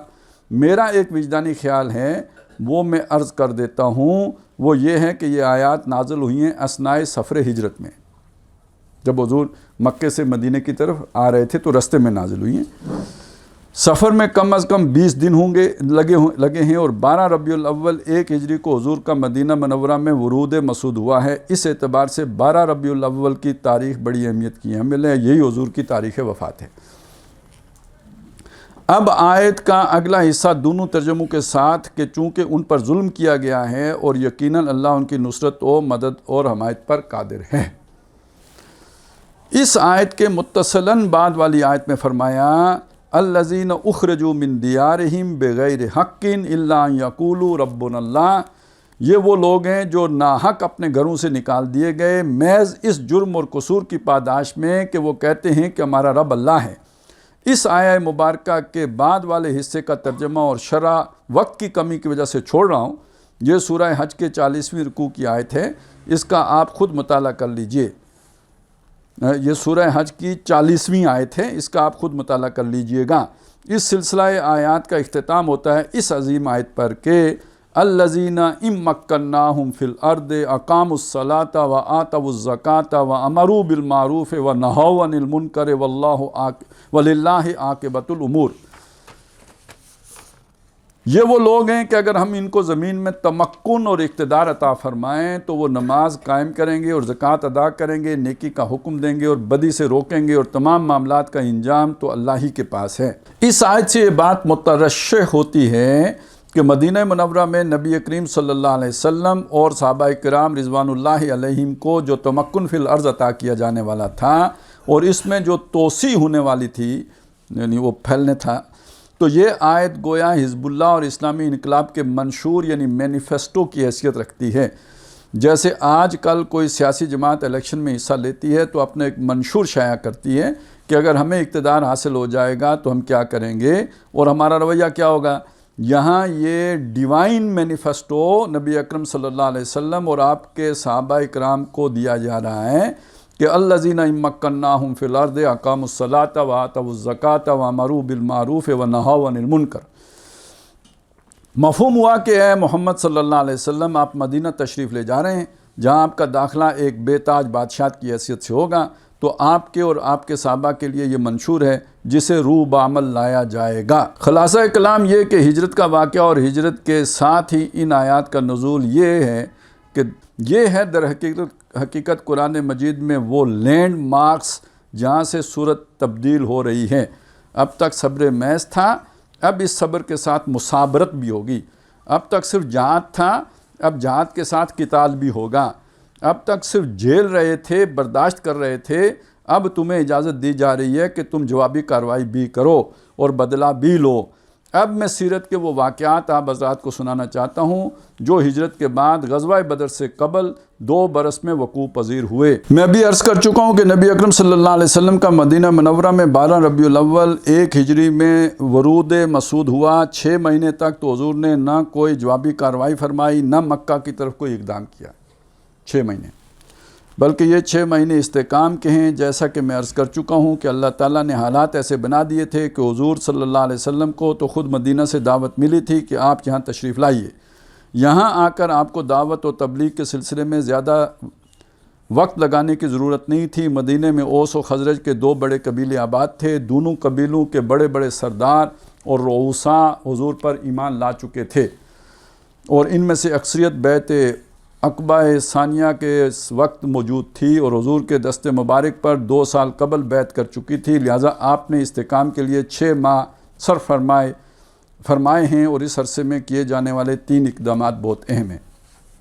میرا ایک وجدانی خیال ہے، وہ میں عرض کر دیتا ہوں، وہ یہ ہے کہ یہ آیات نازل ہوئی ہیں اثناء سفر ہجرت میں، جب حضور مکے سے مدینے کی طرف آ رہے تھے تو رستے میں نازل ہوئی ہیں۔ سفر میں کم از کم 20 دن لگے ہیں اور 12 ربیع الاول 1 ہجری کو حضور کا مدینہ منورہ میں ورود مسعود ہوا ہے۔ اس اعتبار سے 12 ربیع الاول کی تاریخ بڑی اہمیت کی حامل ہے، یہی حضور کی تاریخ وفات ہے۔ اب آیت کا اگلا حصہ دونوں ترجموں کے ساتھ کہ چونکہ ان پر ظلم کیا گیا ہے اور یقیناً اللہ ان کی نصرت و مدد اور حمایت پر قادر ہے۔ اس آیت کے متصلاً بعد والی آیت میں فرمایا الذین اخرجوا من دیارہم بغیر حق الا ان یقولوا ربنا اللہ، یہ وہ لوگ ہیں جو ناحق اپنے گھروں سے نکال دیے گئے محض اس جرم اور قصور کی پاداش میں کہ وہ کہتے ہیں کہ ہمارا رب اللہ ہے۔ اس آیہ مبارکہ کے بعد والے حصے کا ترجمہ اور شرح وقت کی کمی کی وجہ سے چھوڑ رہا ہوں۔ یہ سورہ حج کے 40ویں رکوع کی آیت ہے، اس کا آپ خود مطالعہ کر لیجئے۔ یہ سورہ حج کی 40ویں آیت ہے، اس کا آپ خود مطالعہ کر لیجئے گا۔ اس سلسلہ آیات کا اختتام ہوتا ہے اس عظیم آیت پر کہ الذین امکناہم فی الارض اقاموا الصلاۃ و آتوا الزکاۃ و امروا بالمعروف و نہوا عن المنکر وللہ عاقبۃ الامور. یہ وہ لوگ ہیں کہ اگر ہم ان کو زمین میں تمکن اور اقتدار عطا فرمائیں تو وہ نماز قائم کریں گے اور زکوٰۃ ادا کریں گے، نیکی کا حکم دیں گے اور بدی سے روکیں گے، اور تمام معاملات کا انجام تو اللہ ہی کے پاس ہے. اس آیت سے یہ بات مترشح ہوتی ہے کہ مدینہ منورہ میں نبی کریم صلی اللہ علیہ وسلم اور صحابہ کرام رضوان اللہ علیہم کو جو تمکن فی الارض عطا کیا جانے والا تھا اور اس میں جو توسیع ہونے والی تھی، یعنی وہ پھیلنے تھا، تو یہ آیت گویا حزب اللہ اور اسلامی انقلاب کے منشور یعنی مینیفیسٹو کی حیثیت رکھتی ہے. جیسے آج کل کوئی سیاسی جماعت الیکشن میں حصہ لیتی ہے تو اپنے ایک منشور شائع کرتی ہے کہ اگر ہمیں اقتدار حاصل ہو جائے گا تو ہم کیا کریں گے اور ہمارا رویہ کیا ہوگا. یہاں یہ ڈیوائن مینیفیسٹو نبی اکرم صلی اللہ علیہ وسلم اور آپ کے صحابہ کرام کو دیا جا رہا ہے کہ الذین امکناہم فی الارض اقاموا الصلاۃ و آتوا الزکاۃ و امروا بالمعروف و نہوا عن المنکر. مفہوم ہوا کہ اے محمد صلی اللہ علیہ وسلم آپ مدینہ تشریف لے جا رہے ہیں جہاں آپ کا داخلہ ایک بے تاج بادشاہ کی حیثیت سے ہوگا، تو آپ کے اور آپ کے صحابہ کے لیے یہ منشور ہے جسے روح بعمل لایا جائے گا. خلاصہ کلام یہ کہ ہجرت کا واقعہ اور ہجرت کے ساتھ ہی ان آیات کا نزول یہ ہے کہ یہ ہے در حقیقت قرآن مجید میں وہ لینڈ مارکس جہاں سے صورت تبدیل ہو رہی ہے. اب تک صبر محض تھا، اب اس صبر کے ساتھ مصابرت بھی ہوگی. اب تک صرف جہاد تھا، اب جہاد کے ساتھ قتال بھی ہوگا. اب تک صرف جھیل رہے تھے، برداشت کر رہے تھے، اب تمہیں اجازت دی جا رہی ہے کہ تم جوابی کارروائی بھی کرو اور بدلہ بھی لو. اب میں سیرت کے وہ واقعات آپ حضرات کو سنانا چاہتا ہوں جو ہجرت کے بعد غزوہ بدر سے قبل 2 برس میں وقوع پذیر ہوئے. میں بھی عرض کر چکا ہوں کہ نبی اکرم صلی اللہ علیہ وسلم کا مدینہ منورہ میں 12 ربیع الاول 1 ہجری میں ورود مسعود ہوا. 6 مہینے تک تو حضور نے نہ کوئی جوابی کارروائی فرمائی، نہ مکہ کی طرف کوئی اقدام کیا. 6 مہینے، بلکہ یہ 6 مہینے استحکام کے ہیں. جیسا کہ میں عرض کر چکا ہوں کہ اللہ تعالیٰ نے حالات ایسے بنا دیے تھے کہ حضور صلی اللہ علیہ وسلم کو تو خود مدینہ سے دعوت ملی تھی کہ آپ یہاں تشریف لائیے. یہاں آ کر آپ کو دعوت و تبلیغ کے سلسلے میں زیادہ وقت لگانے کی ضرورت نہیں تھی. مدینہ میں اوس و خزرج کے 2 بڑے قبیلے آباد تھے. دونوں قبیلوں کے بڑے بڑے سردار اور رؤساء حضور پر ایمان لا چکے تھے، اور ان میں سے اکثریت بیعت عقبہ ثانیہ کے وقت موجود تھی اور حضور کے دست مبارک پر 2 سال قبل بیعت کر چکی تھی. لہٰذا آپ نے استحکام کے لیے 6 ماہ صرف فرمائے ہیں، اور اس عرصے میں کیے جانے والے 3 اقدامات بہت اہم ہیں.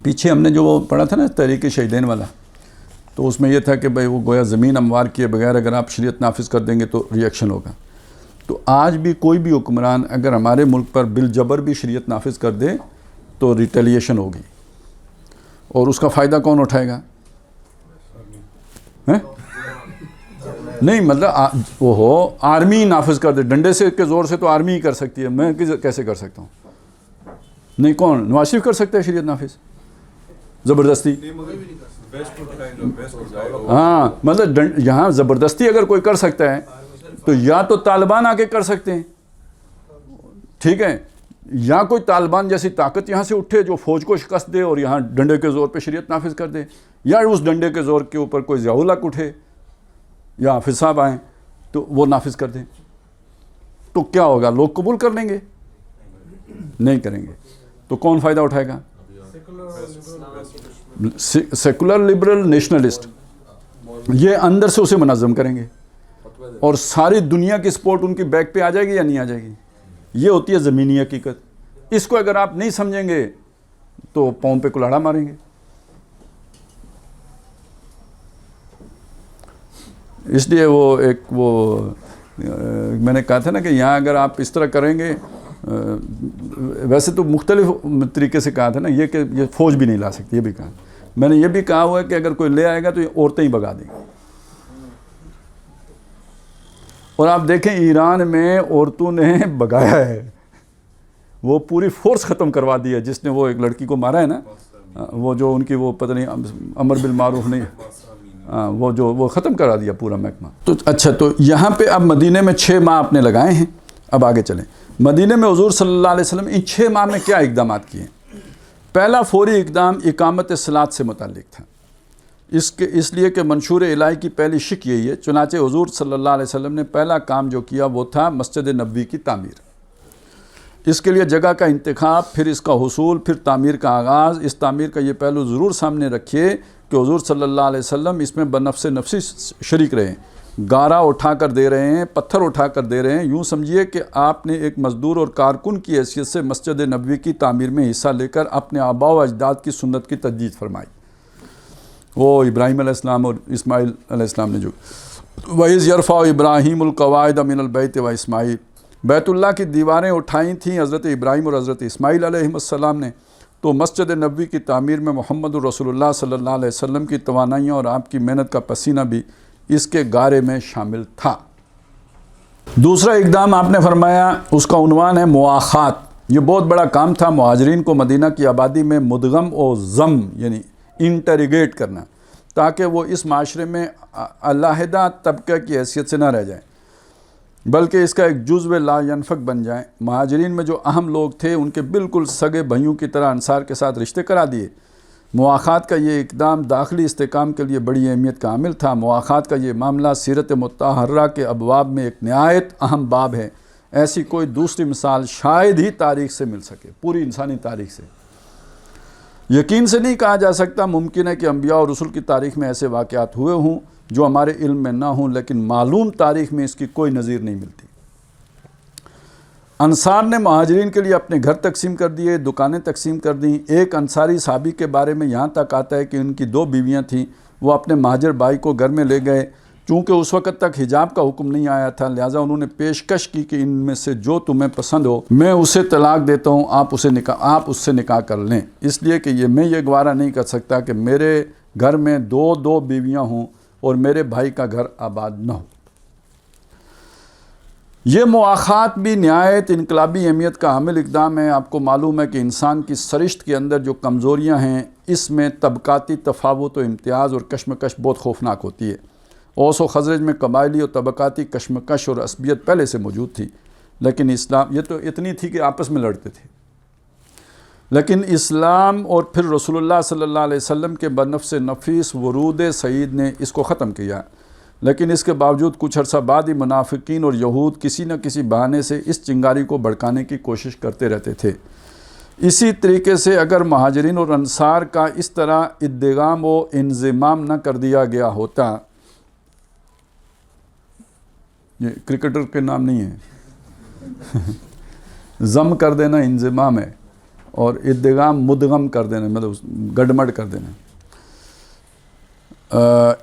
پیچھے ہم نے جو وہ پڑھا تھا نا تحریک شہیدین والا، تو اس میں یہ تھا کہ بھائی وہ گویا زمین اموار کیے بغیر اگر آپ شریعت نافذ کر دیں گے تو ریئیکشن ہوگا. تو آج بھی کوئی بھی حکمران اگر ہمارے ملک پر بالجبر بھی شریعت نافذ کر دے تو ریٹیلیشن ہوگی، اور اس کا فائدہ کون اٹھائے گا؟ نہیں مطلب وہ ہو آرمی نافذ کر دے، ڈنڈے سے کے زور سے تو آرمی ہی کر سکتی ہے، میں کیسے کر سکتا ہوں؟ نہیں، کون؟ نواز شریف کر سکتا ہے شریعت نافذ زبردستی؟ ہاں مطلب یہاں زبردستی اگر کوئی کر سکتا ہے تو یا تو طالبان آ کے کر سکتے ہیں، ٹھیک ہے، یا کوئی طالبان جیسی طاقت یہاں سے اٹھے جو فوج کو شکست دے اور یہاں ڈنڈے کے زور پہ شریعت نافذ کر دے، یا اس ڈنڈے کے زور کے اوپر کوئی ضیاء الحق اٹھے یا حافظ صاحب آئیں تو وہ نافذ کر دیں. تو کیا ہوگا؟ لوگ قبول کر لیں گے؟ نہیں کریں گے. تو کون فائدہ اٹھائے گا؟ Secular liberal nationalist. یہ اندر سے اسے منظم کریں گے اور ساری دنیا کی سپورٹ ان کی بیک پہ آ جائے گی یا نہیں آ جائے گی. یہ ہوتی ہے زمینی حقیقت. اس کو اگر آپ نہیں سمجھیں گے تو پاؤں پہ کلاڑا ماریں گے. اس لیے میں نے کہا تھا نا کہ یہاں اگر آپ اس طرح کریں گے، ویسے تو مختلف طریقے سے کہا تھا نا، یہ کہ یہ فوج بھی نہیں لا سکتی، یہ بھی کہا. میں نے یہ بھی کہا ہوا ہے کہ اگر کوئی لے آئے گا تو یہ عورتیں ہی بگا دیں گی. اور آپ دیکھیں ایران میں عورتوں نے بگایا ہے، وہ پوری فورس ختم کروا دی ہے. جس نے وہ ایک لڑکی کو مارا ہے نا، وہ جو ان کی وہ پتہ نہیں امر بالمعروف نہیں، وہ ختم کرا دیا پورا محکمہ. تو اچھا، تو یہاں پہ اب مدینے میں 6 ماہ آپ نے لگائے ہیں. اب آگے چلیں. مدینے میں حضور صلی اللہ علیہ وسلم ان 6 ماہ میں کیا اقدامات کیے ہیں؟ پہلا فوری اقدام اقامت صلاۃ سے متعلق تھا، اس لیے کہ منشور الہی کی پہلی شک یہی ہے۔ چنانچہ حضور صلی اللہ علیہ وسلم نے پہلا کام جو کیا وہ تھا مسجد نبوی کی تعمیر۔ اس کے لیے جگہ کا انتخاب، پھر اس کا حصول، پھر تعمیر کا آغاز۔ اس تعمیر کا یہ پہلو ضرور سامنے رکھیے کہ حضور صلی اللہ علیہ وسلم اس میں بنفس نفسی شریک رہے ہیں، گارا اٹھا کر دے رہے ہیں، پتھر اٹھا کر دے رہے ہیں۔ یوں سمجھیے کہ آپ نے ایک مزدور اور کارکن کی حیثیت سے مسجد نبوی کی تعمیر میں حصہ لے کر اپنے آباء و اجداد کی سنت کی تجدید فرمائی۔ وہ ابراہیم علیہ السلام اور اسماعیل علیہ السلام نے جو وَإِذْ يَرْفَعُ إِبْرَاهِيمُ الْقَوَاعِدَ مِنَ الْبَيْتِ وَإِسْمَاعِيلُ، بیت اللہ کی دیواریں اٹھائی تھیں حضرت ابراہیم اور حضرت اسماعیل علیہ السلام نے، تو مسجد نبوی کی تعمیر میں محمد رسول اللہ صلی اللہ علیہ وسلم کی توانائیاں اور آپ کی محنت کا پسینہ بھی اس کے گارے میں شامل تھا۔ دوسرا اقدام آپ نے فرمایا، اس کا عنوان ہے مواخات۔ یہ بہت بڑا کام تھا، مہاجرین کو مدینہ کی آبادی میں مدغم و ضم یعنی انٹریگیٹ کرنا، تاکہ وہ اس معاشرے میں علیحدہ طبقہ کی حیثیت سے نہ رہ جائیں بلکہ اس کا ایک جزو لا ینفک بن جائیں۔ مہاجرین میں جو اہم لوگ تھے ان کے بالکل سگے بھائیوں کی طرح انصار کے ساتھ رشتے کرا دیے۔ مواخات کا یہ اقدام داخلی استحکام کے لیے بڑی اہمیت کا حامل تھا۔ مواخات کا یہ معاملہ سیرت مطہرہ کے ابواب میں ایک نہایت اہم باب ہے۔ ایسی کوئی دوسری مثال شاید ہی تاریخ سے مل سکے، پوری انسانی تاریخ سے۔ یقین سے نہیں کہا جا سکتا، ممکن ہے کہ انبیاء اور رسول کی تاریخ میں ایسے واقعات ہوئے ہوں جو ہمارے علم میں نہ ہوں، لیکن معلوم تاریخ میں اس کی کوئی نظیر نہیں ملتی۔ انصار نے مہاجرین کے لیے اپنے گھر تقسیم کر دیے، دکانیں تقسیم کر دیں۔ ایک انصاری صحابی کے بارے میں یہاں تک آتا ہے کہ ان کی 2 بیویاں تھیں، وہ اپنے مہاجر بھائی کو گھر میں لے گئے۔ چونکہ اس وقت تک حجاب کا حکم نہیں آیا تھا، لہٰذا انہوں نے پیشکش کی کہ ان میں سے جو تمہیں پسند ہو میں اسے طلاق دیتا ہوں، آپ اس سے نکاح کر لیں، اس لیے کہ میں یہ گوارہ نہیں کر سکتا کہ میرے گھر میں 2 بیویاں ہوں اور میرے بھائی کا گھر آباد نہ ہو۔ یہ مواخات بھی نہایت انقلابی اہمیت کا حامل اقدام ہے۔ آپ کو معلوم ہے کہ انسان کی سرشت کے اندر جو کمزوریاں ہیں، اس میں طبقاتی تفاوت و امتیاز اور کشمکش بہت خوفناک ہوتی ہے۔ اوس و خزرج میں قبائلی اور طبقاتی کشمکش اور عصبیت پہلے سے موجود تھی، لیکن اسلام یہ تو اتنی تھی کہ آپس میں لڑتے تھے، لیکن اسلام اور پھر رسول اللہ صلی اللہ علیہ وسلم کے بنفس نفیس ورود سعید نے اس کو ختم کیا۔ لیکن اس کے باوجود کچھ عرصہ بعد ہی منافقین اور یہود کسی نہ کسی بہانے سے اس چنگاری کو بھڑکانے کی کوشش کرتے رہتے تھے۔ اسی طریقے سے اگر مہاجرین اور انصار کا اس طرح ادغام و انضمام نہ کر دیا گیا ہوتا، یہ کرکٹر کے نام نہیں ہے، ضم کر دینا انضمام ہے اور ادغام مدغم کر دینا مطلب گڈمڈ کر دینا۔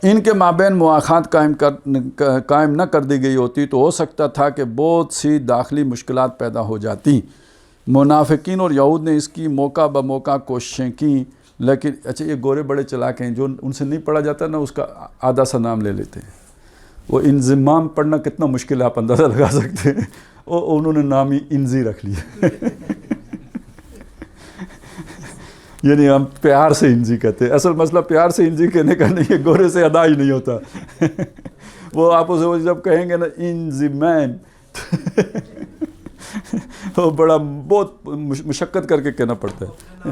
ان کے مابین مواخات قائم نہ کر دی گئی ہوتی تو ہو سکتا تھا کہ بہت سی داخلی مشکلات پیدا ہو جاتی۔ منافقین اور یہود نے اس کی موقع بموقع کوششیں کیں، لیکن اچھا یہ گورے بڑے چلاک ہیں، جو ان سے نہیں پڑھا جاتا نا اس کا آدھا سا نام لے لیتے ہیں۔ وہ انضمام پڑھنا کتنا مشکل ہے آپ اندازہ لگا سکتے ہیں، اور انہوں نے نام ہی انزی رکھ لیا۔ یعنی ہم پیار سے انزی کہتے ہیں، اصل مسئلہ پیار سے انزی کہنے کا نہیں ہے، گورے سے ادا ہی نہیں ہوتا۔ وہ آپ اسے جب کہیں گے نا انزی مین، وہ بڑا بہت مشقت کر کے کہنا پڑتا ہے۔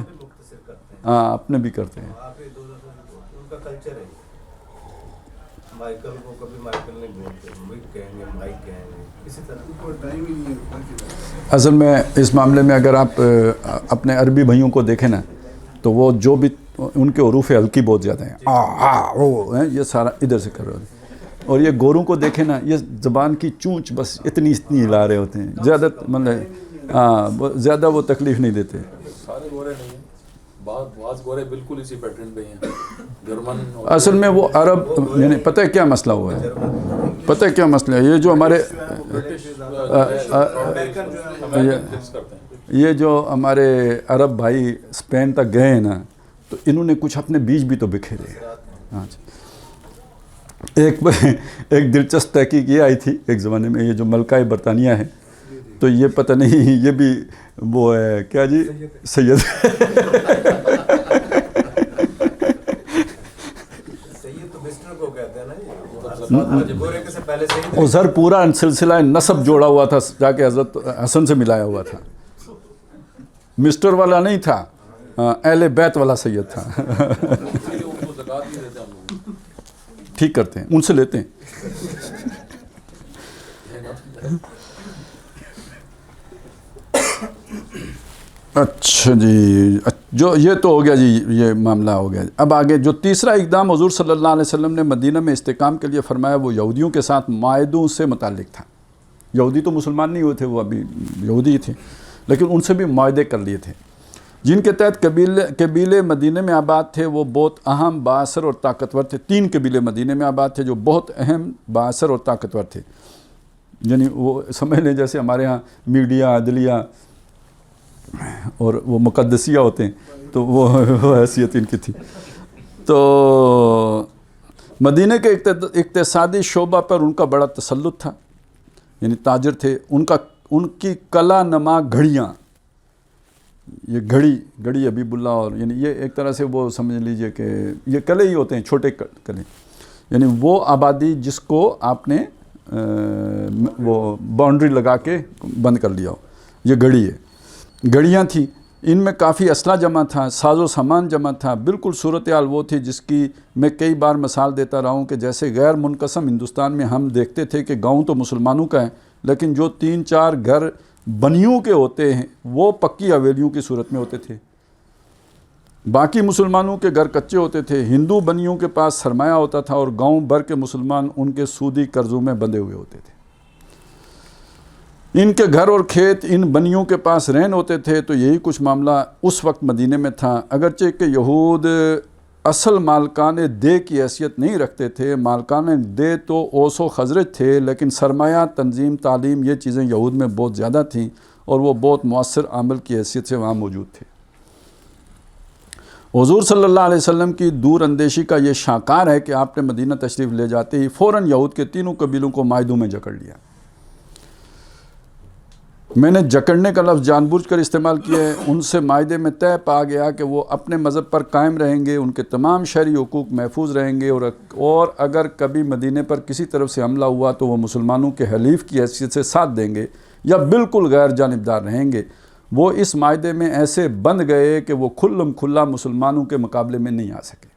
ہاں اپنے بھی کرتے ہیں۔ اصل میں اس معاملے میں اگر آپ اپنے عربی بھائیوں کو دیکھیں نا تو وہ جو بھی ان کے حروف ہلکی بہت زیادہ ہیں، یہ سارا ادھر سے کر رہے ہوتے ہیں، اور یہ گوروں کو دیکھیں نا یہ زبان کی چونچ بس اتنی ہلا رہے ہوتے ہیں، زیادہ مطلب زیادہ وہ تکلیف نہیں دیتے۔ سارے گورے نہیں ہیں، بعض گورے بالکل اسی پیٹرن پہ ہیں، جرمن۔ اصل میں وہ عرب یعنی پتہ ہے کیا مسئلہ ہوا ہے، پتہ ہے کیا مسئلہ ہے، یہ جو ہمارے یہ جو ہمارے عرب بھائی اسپین تک گئے ہیں نا تو انہوں نے کچھ اپنے بیج بھی تو بکھیرے۔ ہاں ایک دلچسپ تحقیق یہ آئی تھی ایک زمانے میں، یہ جو ملکہ برطانیہ ہے تو یہ پتہ نہیں یہ بھی وہ ہے کیا جی سید وہ سر پورا سلسلہ نسب جوڑا ہوا تھا، جا کے حضرت حسن سے ملایا ہوا تھا، مسٹر والا نہیں تھا، اہل بیت والا سید تھا. اس لیے ان کو زکوٰۃ نہیں دیتے ہم لوگ. ٹھیک کرتے ہیں, ان سے لیتے ہیں. اچھا جی, جو یہ تو ہو گیا جی, یہ معاملہ ہو گیا. اب آگے جو تیسرا اقدام حضور صلی اللہ علیہ وسلم نے مدینہ میں استحکام کے لیے فرمایا وہ یہودیوں کے ساتھ معاہدوں سے متعلق تھا. یہودی تو مسلمان نہیں ہوئے تھے, وہ ابھی یہودی تھے, لیکن ان سے بھی معاہدے کر لیے تھے جن کے تحت قبیلے مدینہ میں آباد تھے وہ بہت اہم, بااثر اور طاقتور تھے. 3 قبیلے مدینہ میں آباد تھے جو بہت اہم, بااثر اور طاقتور تھے. یعنی وہ سمجھ لیں جیسے ہمارے ہاں میڈیا, عدلیہ اور وہ مقدسیہ ہوتے ہیں, تو وہ حیثیت ان کی تھی. تو مدینہ کے اقتصادی شعبہ پر ان کا بڑا تسلط تھا, یعنی تاجر تھے. ان کی کلا نما گھڑیاں, یہ گھڑی حبیب اللہ, اور یعنی یہ ایک طرح سے وہ سمجھ لیجئے کہ یہ کلے ہی ہوتے ہیں, چھوٹے کلے, یعنی وہ آبادی جس کو آپ نے وہ باؤنڈری لگا کے بند کر لیا ہو, یہ گھڑی ہے. گھڑیاں تھیں, ان میں کافی اسلحہ جمع تھا, ساز و سامان جمع تھا. بالکل صورتحال وہ تھی جس کی میں کئی بار مثال دیتا رہا ہوں کہ جیسے غیر منقسم ہندوستان میں ہم دیکھتے تھے کہ گاؤں تو مسلمانوں کا ہے, لیکن جو 3-4 گھر بنیوں کے ہوتے ہیں وہ پکی حویلیوں کی صورت میں ہوتے تھے. باقی مسلمانوں کے گھر کچے ہوتے تھے. ہندو بنیوں کے پاس سرمایہ ہوتا تھا اور گاؤں بھر کے مسلمان ان کے سودی قرضوں میں بندھے ہوئے ہوتے تھے. ان کے گھر اور کھیت ان بنیوں کے پاس رہن ہوتے تھے. تو یہی کچھ معاملہ اس وقت مدینے میں تھا. اگرچہ کہ یہود اصل مالکان دے کی حیثیت نہیں رکھتے تھے, مالکان دے تو اوس و خزرج تھے, لیکن سرمایہ, تنظیم, تعلیم, یہ چیزیں یہود میں بہت زیادہ تھیں اور وہ بہت مؤثر عامل کی حیثیت سے وہاں موجود تھے. حضور صلی اللہ علیہ وسلم کی دور اندیشی کا یہ شاہکار ہے کہ آپ نے مدینہ تشریف لے جاتے ہی فوراً یہود کے 3 قبیلوں کو معاہدوں میں جکڑ لیا. میں نے جکڑنے کا لفظ جان بوجھ کر استعمال کیا ہے. ان سے معاہدے میں طے پا گیا کہ وہ اپنے مذہب پر قائم رہیں گے, ان کے تمام شہری حقوق محفوظ رہیں گے, اور اگر کبھی مدینہ پر کسی طرف سے حملہ ہوا تو وہ مسلمانوں کے حلیف کی حیثیت سے ساتھ دیں گے یا بالکل غیر جانبدار رہیں گے. وہ اس معاہدے میں ایسے بند گئے کہ وہ کھلم کھلا مسلمانوں کے مقابلے میں نہیں آ سکے.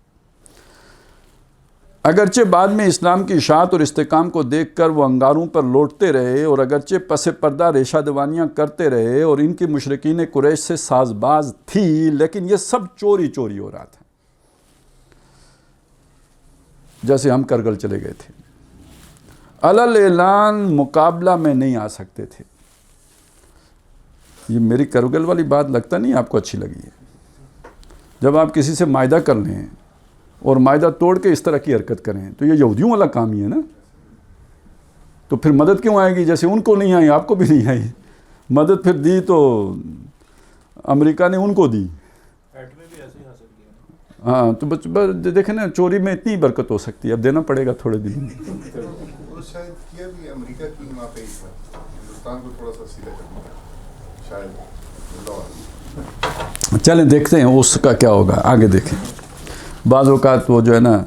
اگرچہ بعد میں اسلام کی اشاعت اور استحکام کو دیکھ کر وہ انگاروں پر لوٹتے رہے, اور اگرچہ پس پردہ ریشہ دوانیاں کرتے رہے, اور ان کی مشرکین قریش سے ساز باز تھی, لیکن یہ سب چوری چوری ہو رہا تھا. جیسے ہم کرگل چلے گئے تھے, علل اعلان مقابلہ میں نہیں آ سکتے تھے. یہ میری کرگل والی بات لگتا نہیں آپ کو اچھی لگی ہے. جب آپ کسی سے معاہدہ کر لیں اور معاہدہ توڑ کے اس طرح کی حرکت کریں تو یہ یہودیوں والا کام ہی ہے نا. تو پھر مدد کیوں آئے گی؟ جیسے ان کو نہیں آئی آپ کو بھی نہیں آئی. مدد پھر دی تو امریکہ نے ان کو دی. ہاں تو دیکھیں نا, چوری میں اتنی برکت ہو سکتی ہے, اب دینا پڑے گا تھوڑے دن میں. چلیں دیکھتے ہیں اس کا کیا ہوگا, آگے دیکھیں. بعض اوقات وہ جو ہے نا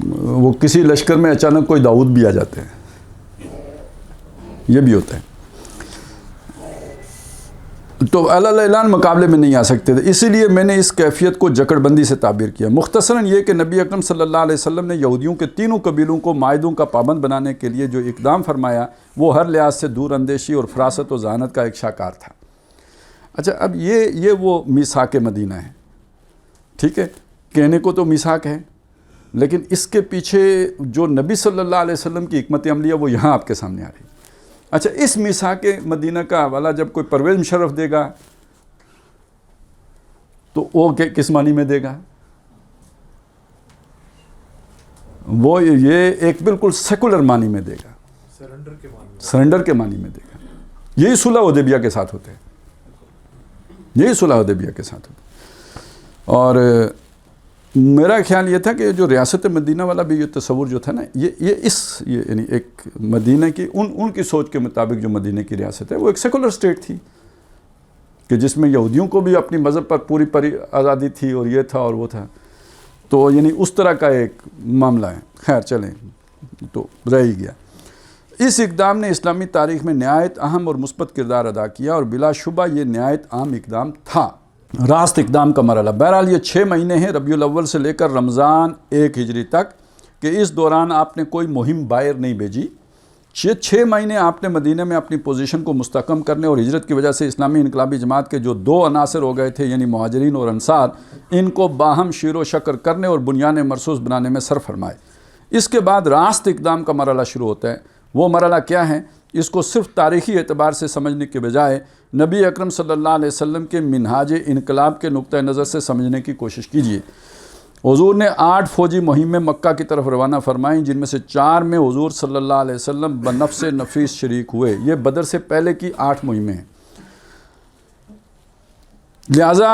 وہ کسی لشکر میں اچانک کوئی داؤد بھی آ جاتے ہیں, یہ بھی ہوتا ہے. تو علل اعلان مقابلے میں نہیں آ سکتے تھے, اسی لیے میں نے اس کیفیت کو جکڑ بندی سے تعبیر کیا. مختصراً یہ کہ نبی اکرم صلی اللہ علیہ وسلم نے یہودیوں کے 3 قبیلوں کو معاہدوں کا پابند بنانے کے لیے جو اقدام فرمایا وہ ہر لحاظ سے دور اندیشی اور فراست و ذہانت کا ایک شاہکار تھا. اچھا, اب یہ وہ میثاق مدینہ ہے, ٹھیک ہے, کہنے کو تو میثاق ہے, لیکن اس کے پیچھے جو نبی صلی اللہ علیہ وسلم کی حکمت عملیہ وہ یہاں آپ کے سامنے آ رہی ہے. اچھا, اس میثاق مدینہ کا حوالہ جب کوئی پرویز مشرف دے گا تو وہ کس معنی میں دے گا؟ وہ یہ ایک بالکل سیکولر معنی میں دے گا, سرنڈر کے معنی میں دے گا. یہی صلح حدیبیہ کے ساتھ ہوتے ہیں, یہی صلح حدیبیہ کے ساتھ ہوتے ہیں. اور میرا خیال یہ تھا کہ جو ریاست مدینہ والا بھی یہ تصور جو تھا نا, یہ یعنی ایک مدینہ کی ان کی سوچ کے مطابق جو مدینہ کی ریاست ہے وہ ایک سیکولر سٹیٹ تھی کہ جس میں یہودیوں کو بھی اپنی مذہب پر پوری آزادی تھی, اور یہ تھا اور وہ تھا. تو یعنی اس طرح کا ایک معاملہ ہے. خیر چلیں, تو رہ ہی گیا. اس اقدام نے اسلامی تاریخ میں نہایت اہم اور مثبت کردار ادا کیا اور بلا شبہ یہ نہایت اہم اقدام تھا۔ راست اقدام کا مرحلہ، بہرحال یہ 6 مہینے ہیں ربیع الاول سے لے کر رمضان 1 ہجری تک کہ اس دوران آپ نے کوئی مہم باہر نہیں بھیجی۔ 6 مہینے آپ نے مدینہ میں اپنی پوزیشن کو مستحکم کرنے اور ہجرت کی وجہ سے اسلامی انقلابی جماعت کے جو 2 عناصر ہو گئے تھے یعنی مہاجرین اور انصار، ان کو باہم شیر و شکر کرنے اور بنیان مرصوص بنانے میں صرف فرمائے۔ اس کے بعد راست اقدام کا مرحلہ شروع ہوتا ہے۔ وہ مرحلہ کیا ہے؟ اس کو صرف تاریخی اعتبار سے سمجھنے کے بجائے نبی اکرم صلی اللہ علیہ وسلم کے منہاج انقلاب کے نقطہ نظر سے سمجھنے کی کوشش کیجیے۔ حضور نے 8 فوجی مہمیں مکہ کی طرف روانہ فرمائیں، جن میں سے 4 میں حضور صلی اللہ علیہ وسلم بنفس نفیس شریک ہوئے۔ یہ بدر سے پہلے کی 8 مہمیں ہیں، لہٰذا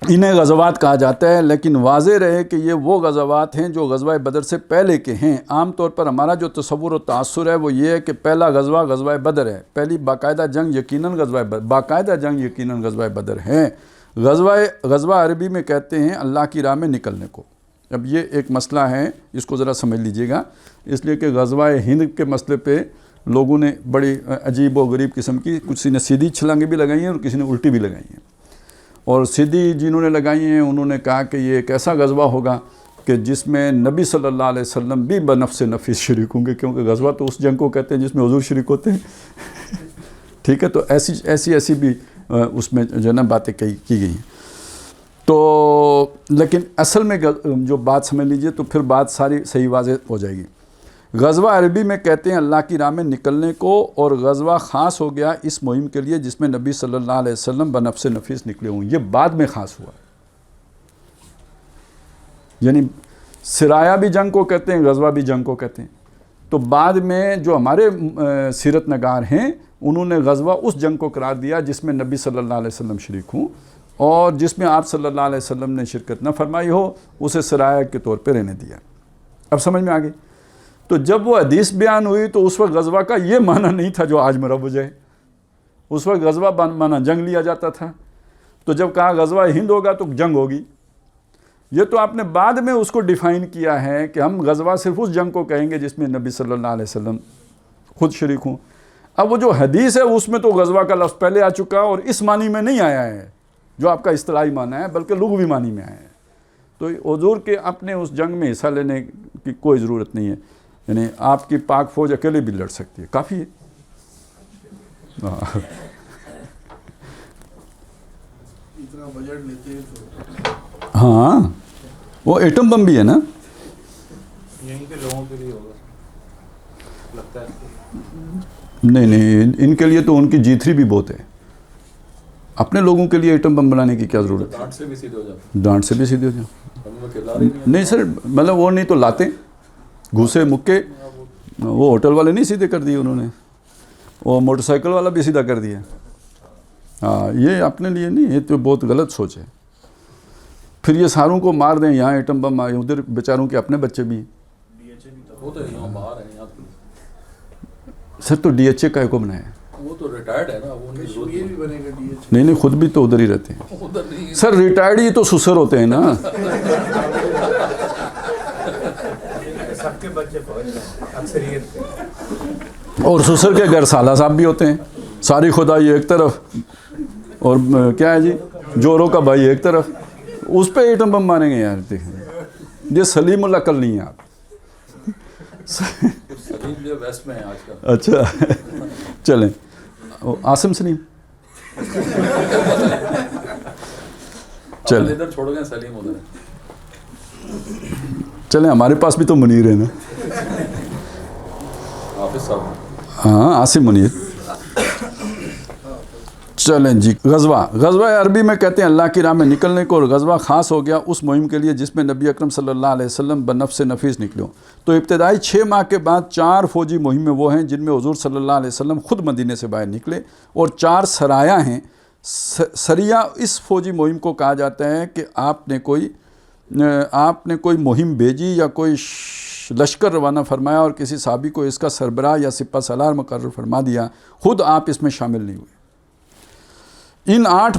انہیں غزوات کہا جاتا ہے، لیکن واضح رہے کہ یہ وہ غزوات ہیں جو غزوہ بدر سے پہلے کے ہیں۔ عام طور پر ہمارا جو تصور و تاثر ہے وہ یہ ہے کہ پہلا غزوہ بدر ہے، پہلی باقاعدہ جنگ یقیناً غزوہ بدر ہے۔ غزوہ عربی میں کہتے ہیں اللہ کی راہ میں نکلنے کو۔ اب یہ ایک مسئلہ ہے، اس کو ذرا سمجھ لیجئے گا، اس لیے کہ غزوہ ہند کے مسئلے پہ لوگوں نے بڑی عجیب و غریب قسم کی، کسی نے سیدھی چھلانگیں بھی لگائی ہیں اور کسی نے الٹی بھی لگائی ہیں، اور سیدھی جنہوں نے لگائی ہیں انہوں نے کہا کہ یہ ایک ایسا غزوہ ہوگا کہ جس میں نبی صلی اللہ علیہ وسلم بھی بنفس نفیس شریک ہوں گے، کیونکہ غزوہ تو اس جنگ کو کہتے ہیں جس میں حضور شریک ہوتے ہیں ٹھیک ہے، تو ایسی بھی اس میں جو ہے نا باتیں کی گئی ہیں۔ تو لیکن اصل میں جو بات سمجھ لیجئے تو پھر بات ساری صحیح واضح ہو جائے گی۔ غزوہ عربی میں کہتے ہیں اللہ کی راہ میں نکلنے کو، اور غزوہ خاص ہو گیا اس مہم کے لیے جس میں نبی صلی اللہ علیہ وسلم بنفس نفیس نکلے ہوں، یہ بعد میں خاص ہوا۔ یعنی سرایا بھی جنگ کو کہتے ہیں، غزوہ بھی جنگ کو کہتے ہیں، تو بعد میں جو ہمارے سیرت نگار ہیں انہوں نے غزوہ اس جنگ کو قرار دیا جس میں نبی صلی اللہ علیہ وسلم شریک ہوں، اور جس میں آپ صلی اللہ علیہ وسلم نے شرکت نہ فرمائی ہو اسے سرایا کے طور پہ رہنے دیا۔ اب سمجھ میں آ گئی؟ تو جب وہ حدیث بیان ہوئی تو اس وقت غزوہ کا یہ معنی نہیں تھا جو آج مروج ہے، اس وقت غزوہ معنی جنگ لیا جاتا تھا، تو جب کہا غزوہ ہند ہوگا تو جنگ ہوگی۔ یہ تو آپ نے بعد میں اس کو ڈیفائن کیا ہے کہ ہم غزوہ صرف اس جنگ کو کہیں گے جس میں نبی صلی اللہ علیہ وسلم خود شریک ہوں۔ اب وہ جو حدیث ہے اس میں تو غزوہ کا لفظ پہلے آ چکا اور اس معنی میں نہیں آیا ہے جو آپ کا اصطلاحی معنی ہے، بلکہ لغوی معنی میں آیا ہے۔ تو حضور کے اپنے اس جنگ میں حصہ لینے کی کوئی ضرورت نہیں ہے، یعنی آپ کی پاک فوج اکیلے بھی لڑ سکتی ہے، کافی ہے۔ اتنا بجٹ لیتے ہیں تو ہاں وہ ایٹم بم بھی ہے نا، یہیں کے لوگوں کے لیے ہوگا لگتا ہے۔ نہیں ان کے لیے تو ان کی G3 بھی بہت ہے، اپنے لوگوں کے لیے ایٹم بم بنانے کی کیا ضرورت ہے؟ ڈانٹ سے بھی سیدھے ہو جاتے ڈانٹ سے بھی سیدھے ہو جاؤ۔ ہم میں کردار ہی نہیں سر، مطلب وہ نہیں تو لاتے گھوسے مکے، وہ ہوٹل والے نہیں سیدھے کر دیے انہوں نے، وہ موٹر سائیکل والا بھی سیدھا کر دیا۔ ہاں یہ اپنے لیے نہیں، یہ تو بہت غلط سوچ ہے۔ پھر یہ ساروں کو مار دیں، یہاں ایٹم بم آئے، ادھر بیچاروں کے اپنے بچے بھی ہیں۔ وہ تو یہاں باہر ہیں، یہاں سر تو DHA کا کو بنایا ہے، وہ تو ریٹائرڈ ہے نا، وہ ان کی ضرورت کشمیر بھی بنے گا DH۔ نہیں خود بھی تو ادھر ہی رہتے ہیں ادھر نہیں ہے۔ سر، ریٹائرڈ ہی تو سسر ہوتے ہیں نا۔ سب کے بچے فوج میں اکثریت، اور سسر کے گھر سالہ صاحب بھی ہوتے ہیں، ساری خدائی ایک طرف اور کیا ہے جی جوروں کا بھائی ایک طرف، اس پہ ایٹم بم ماریں گے یار؟ دیکھیں یہ سلیم العقل نہیں ہے آپ۔ سلیم جو ویسٹ میں ہے آج کل۔ اچھا چلیں، عاصم سلیم چلیں ادھر چھوڑ گئے، سلیم ادھر ہے۔ چلیں، ہمارے پاس بھی تو منیر ہے نا۔ حافظ صاحب، ہاں عاصم منیر۔ چلیں جی، غزوہ عربی میں کہتے ہیں اللہ کی راہ میں نکلنے کو، اور غزوہ خاص ہو گیا اس مہم کے لیے جس میں نبی اکرم صلی اللہ علیہ وسلم بنفس نفیس نکلے ہوں۔ تو ابتدائی 6 ماہ کے بعد 4 فوجی مہمیں وہ ہیں جن میں حضور صلی اللہ علیہ وسلم خود مدینے سے باہر نکلے، اور 4 سرایا ہیں۔ سریہ اس فوجی مہم کو کہا جاتا ہے کہ آپ نے کوئی مہم بھیجی یا کوئی لشکر روانہ فرمایا اور کسی صحابی کو اس کا سربراہ یا سپہ سالار مقرر فرما دیا، خود آپ اس میں شامل نہیں ہوئے۔ ان 8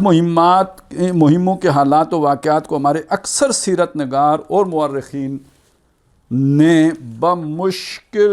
مہموں کے حالات و واقعات کو ہمارے اکثر سیرت نگار اور مورخین نے بمشکل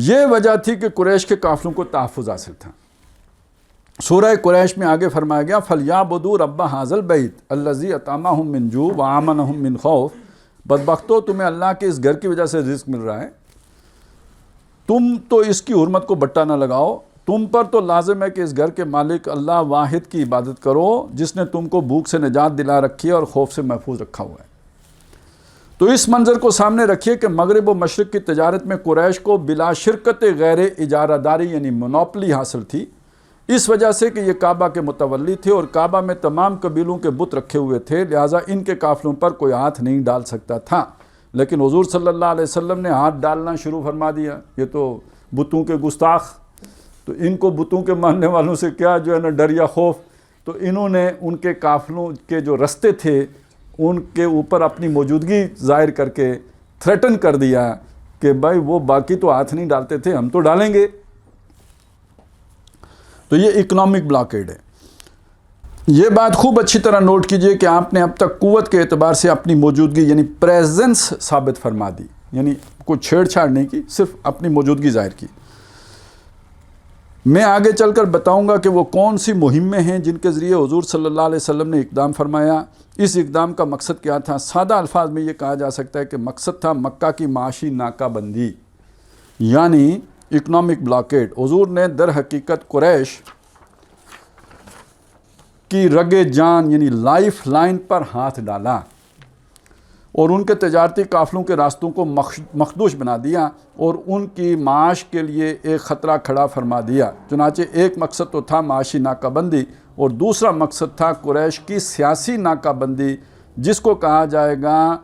یہ وجہ تھی کہ قریش کے قافلوں کو تحفظ حاصل تھا۔ سورہ قریش میں آگے فرمایا گیا فَلْيَعْبُدُوا رَبَّ هَٰذَا الْبَيْتِ الَّذِي أَطْعَمَهُم مِّن جُوعٍ وَآمَنَهُم مِّن خَوْفٍ۔ بدبختو تمہیں اللہ کے اس گھر کی وجہ سے رزق مل رہا ہے، تم تو اس کی حرمت کو بٹا نہ لگاؤ، تم پر تو لازم ہے کہ اس گھر کے مالک اللہ واحد کی عبادت کرو جس نے تم کو بھوک سے نجات دلا رکھی ہے اور خوف سے محفوظ رکھا ہوا ہے۔ تو اس منظر کو سامنے رکھیے کہ مغرب و مشرق کی تجارت میں قریش کو بلا شرکت غیر اجارہ داری یعنی مونوپلی حاصل تھی، اس وجہ سے کہ یہ کعبہ کے متولی تھے اور کعبہ میں تمام قبیلوں کے بت رکھے ہوئے تھے، لہٰذا ان کے قافلوں پر کوئی ہاتھ نہیں ڈال سکتا تھا۔ لیکن حضور صلی اللہ علیہ وسلم نے ہاتھ ڈالنا شروع فرما دیا، یہ تو بتوں کے گستاخ، تو ان کو بتوں کے ماننے والوں سے کیا جو ہے نا ڈر یا خوف، تو انہوں نے ان کے قافلوں کے جو رستے تھے ان کے اوپر اپنی موجودگی ظاہر کر کے تھریٹن کر دیا کہ بھائی وہ باقی تو ہاتھ نہیں ڈالتے تھے، ہم تو ڈالیں گے۔ تو یہ اکنامک بلاکیڈ ہے۔ یہ بات خوب اچھی طرح نوٹ کیجئے کہ آپ نے اب تک قوت کے اعتبار سے اپنی موجودگی یعنی پریزنس ثابت فرما دی، یعنی کوئی چھیڑ چھاڑ نہیں کی، صرف اپنی موجودگی ظاہر کی۔ میں آگے چل کر بتاؤں گا کہ وہ کون سی مہمیں ہیں جن کے ذریعے حضور صلی اللہ علیہ وسلم نے اقدام فرمایا۔ اس اقدام کا مقصد کیا تھا؟ سادہ الفاظ میں یہ کہا جا سکتا ہے کہ مقصد تھا مکہ کی معاشی ناکہ بندی یعنی اکنامک بلاکیڈ۔ حضور نے در حقیقت قریش کی رگ جان یعنی لائف لائن پر ہاتھ ڈالا اور ان کے تجارتی قافلوں کے راستوں کو مخدوش بنا دیا اور ان کی معاش کے لیے ایک خطرہ کھڑا فرما دیا۔ چنانچہ ایک مقصد تو تھا معاشی ناکہ بندی اور دوسرا مقصد تھا قریش کی سیاسی ناکہ بندی، جس کو کہا جائے گا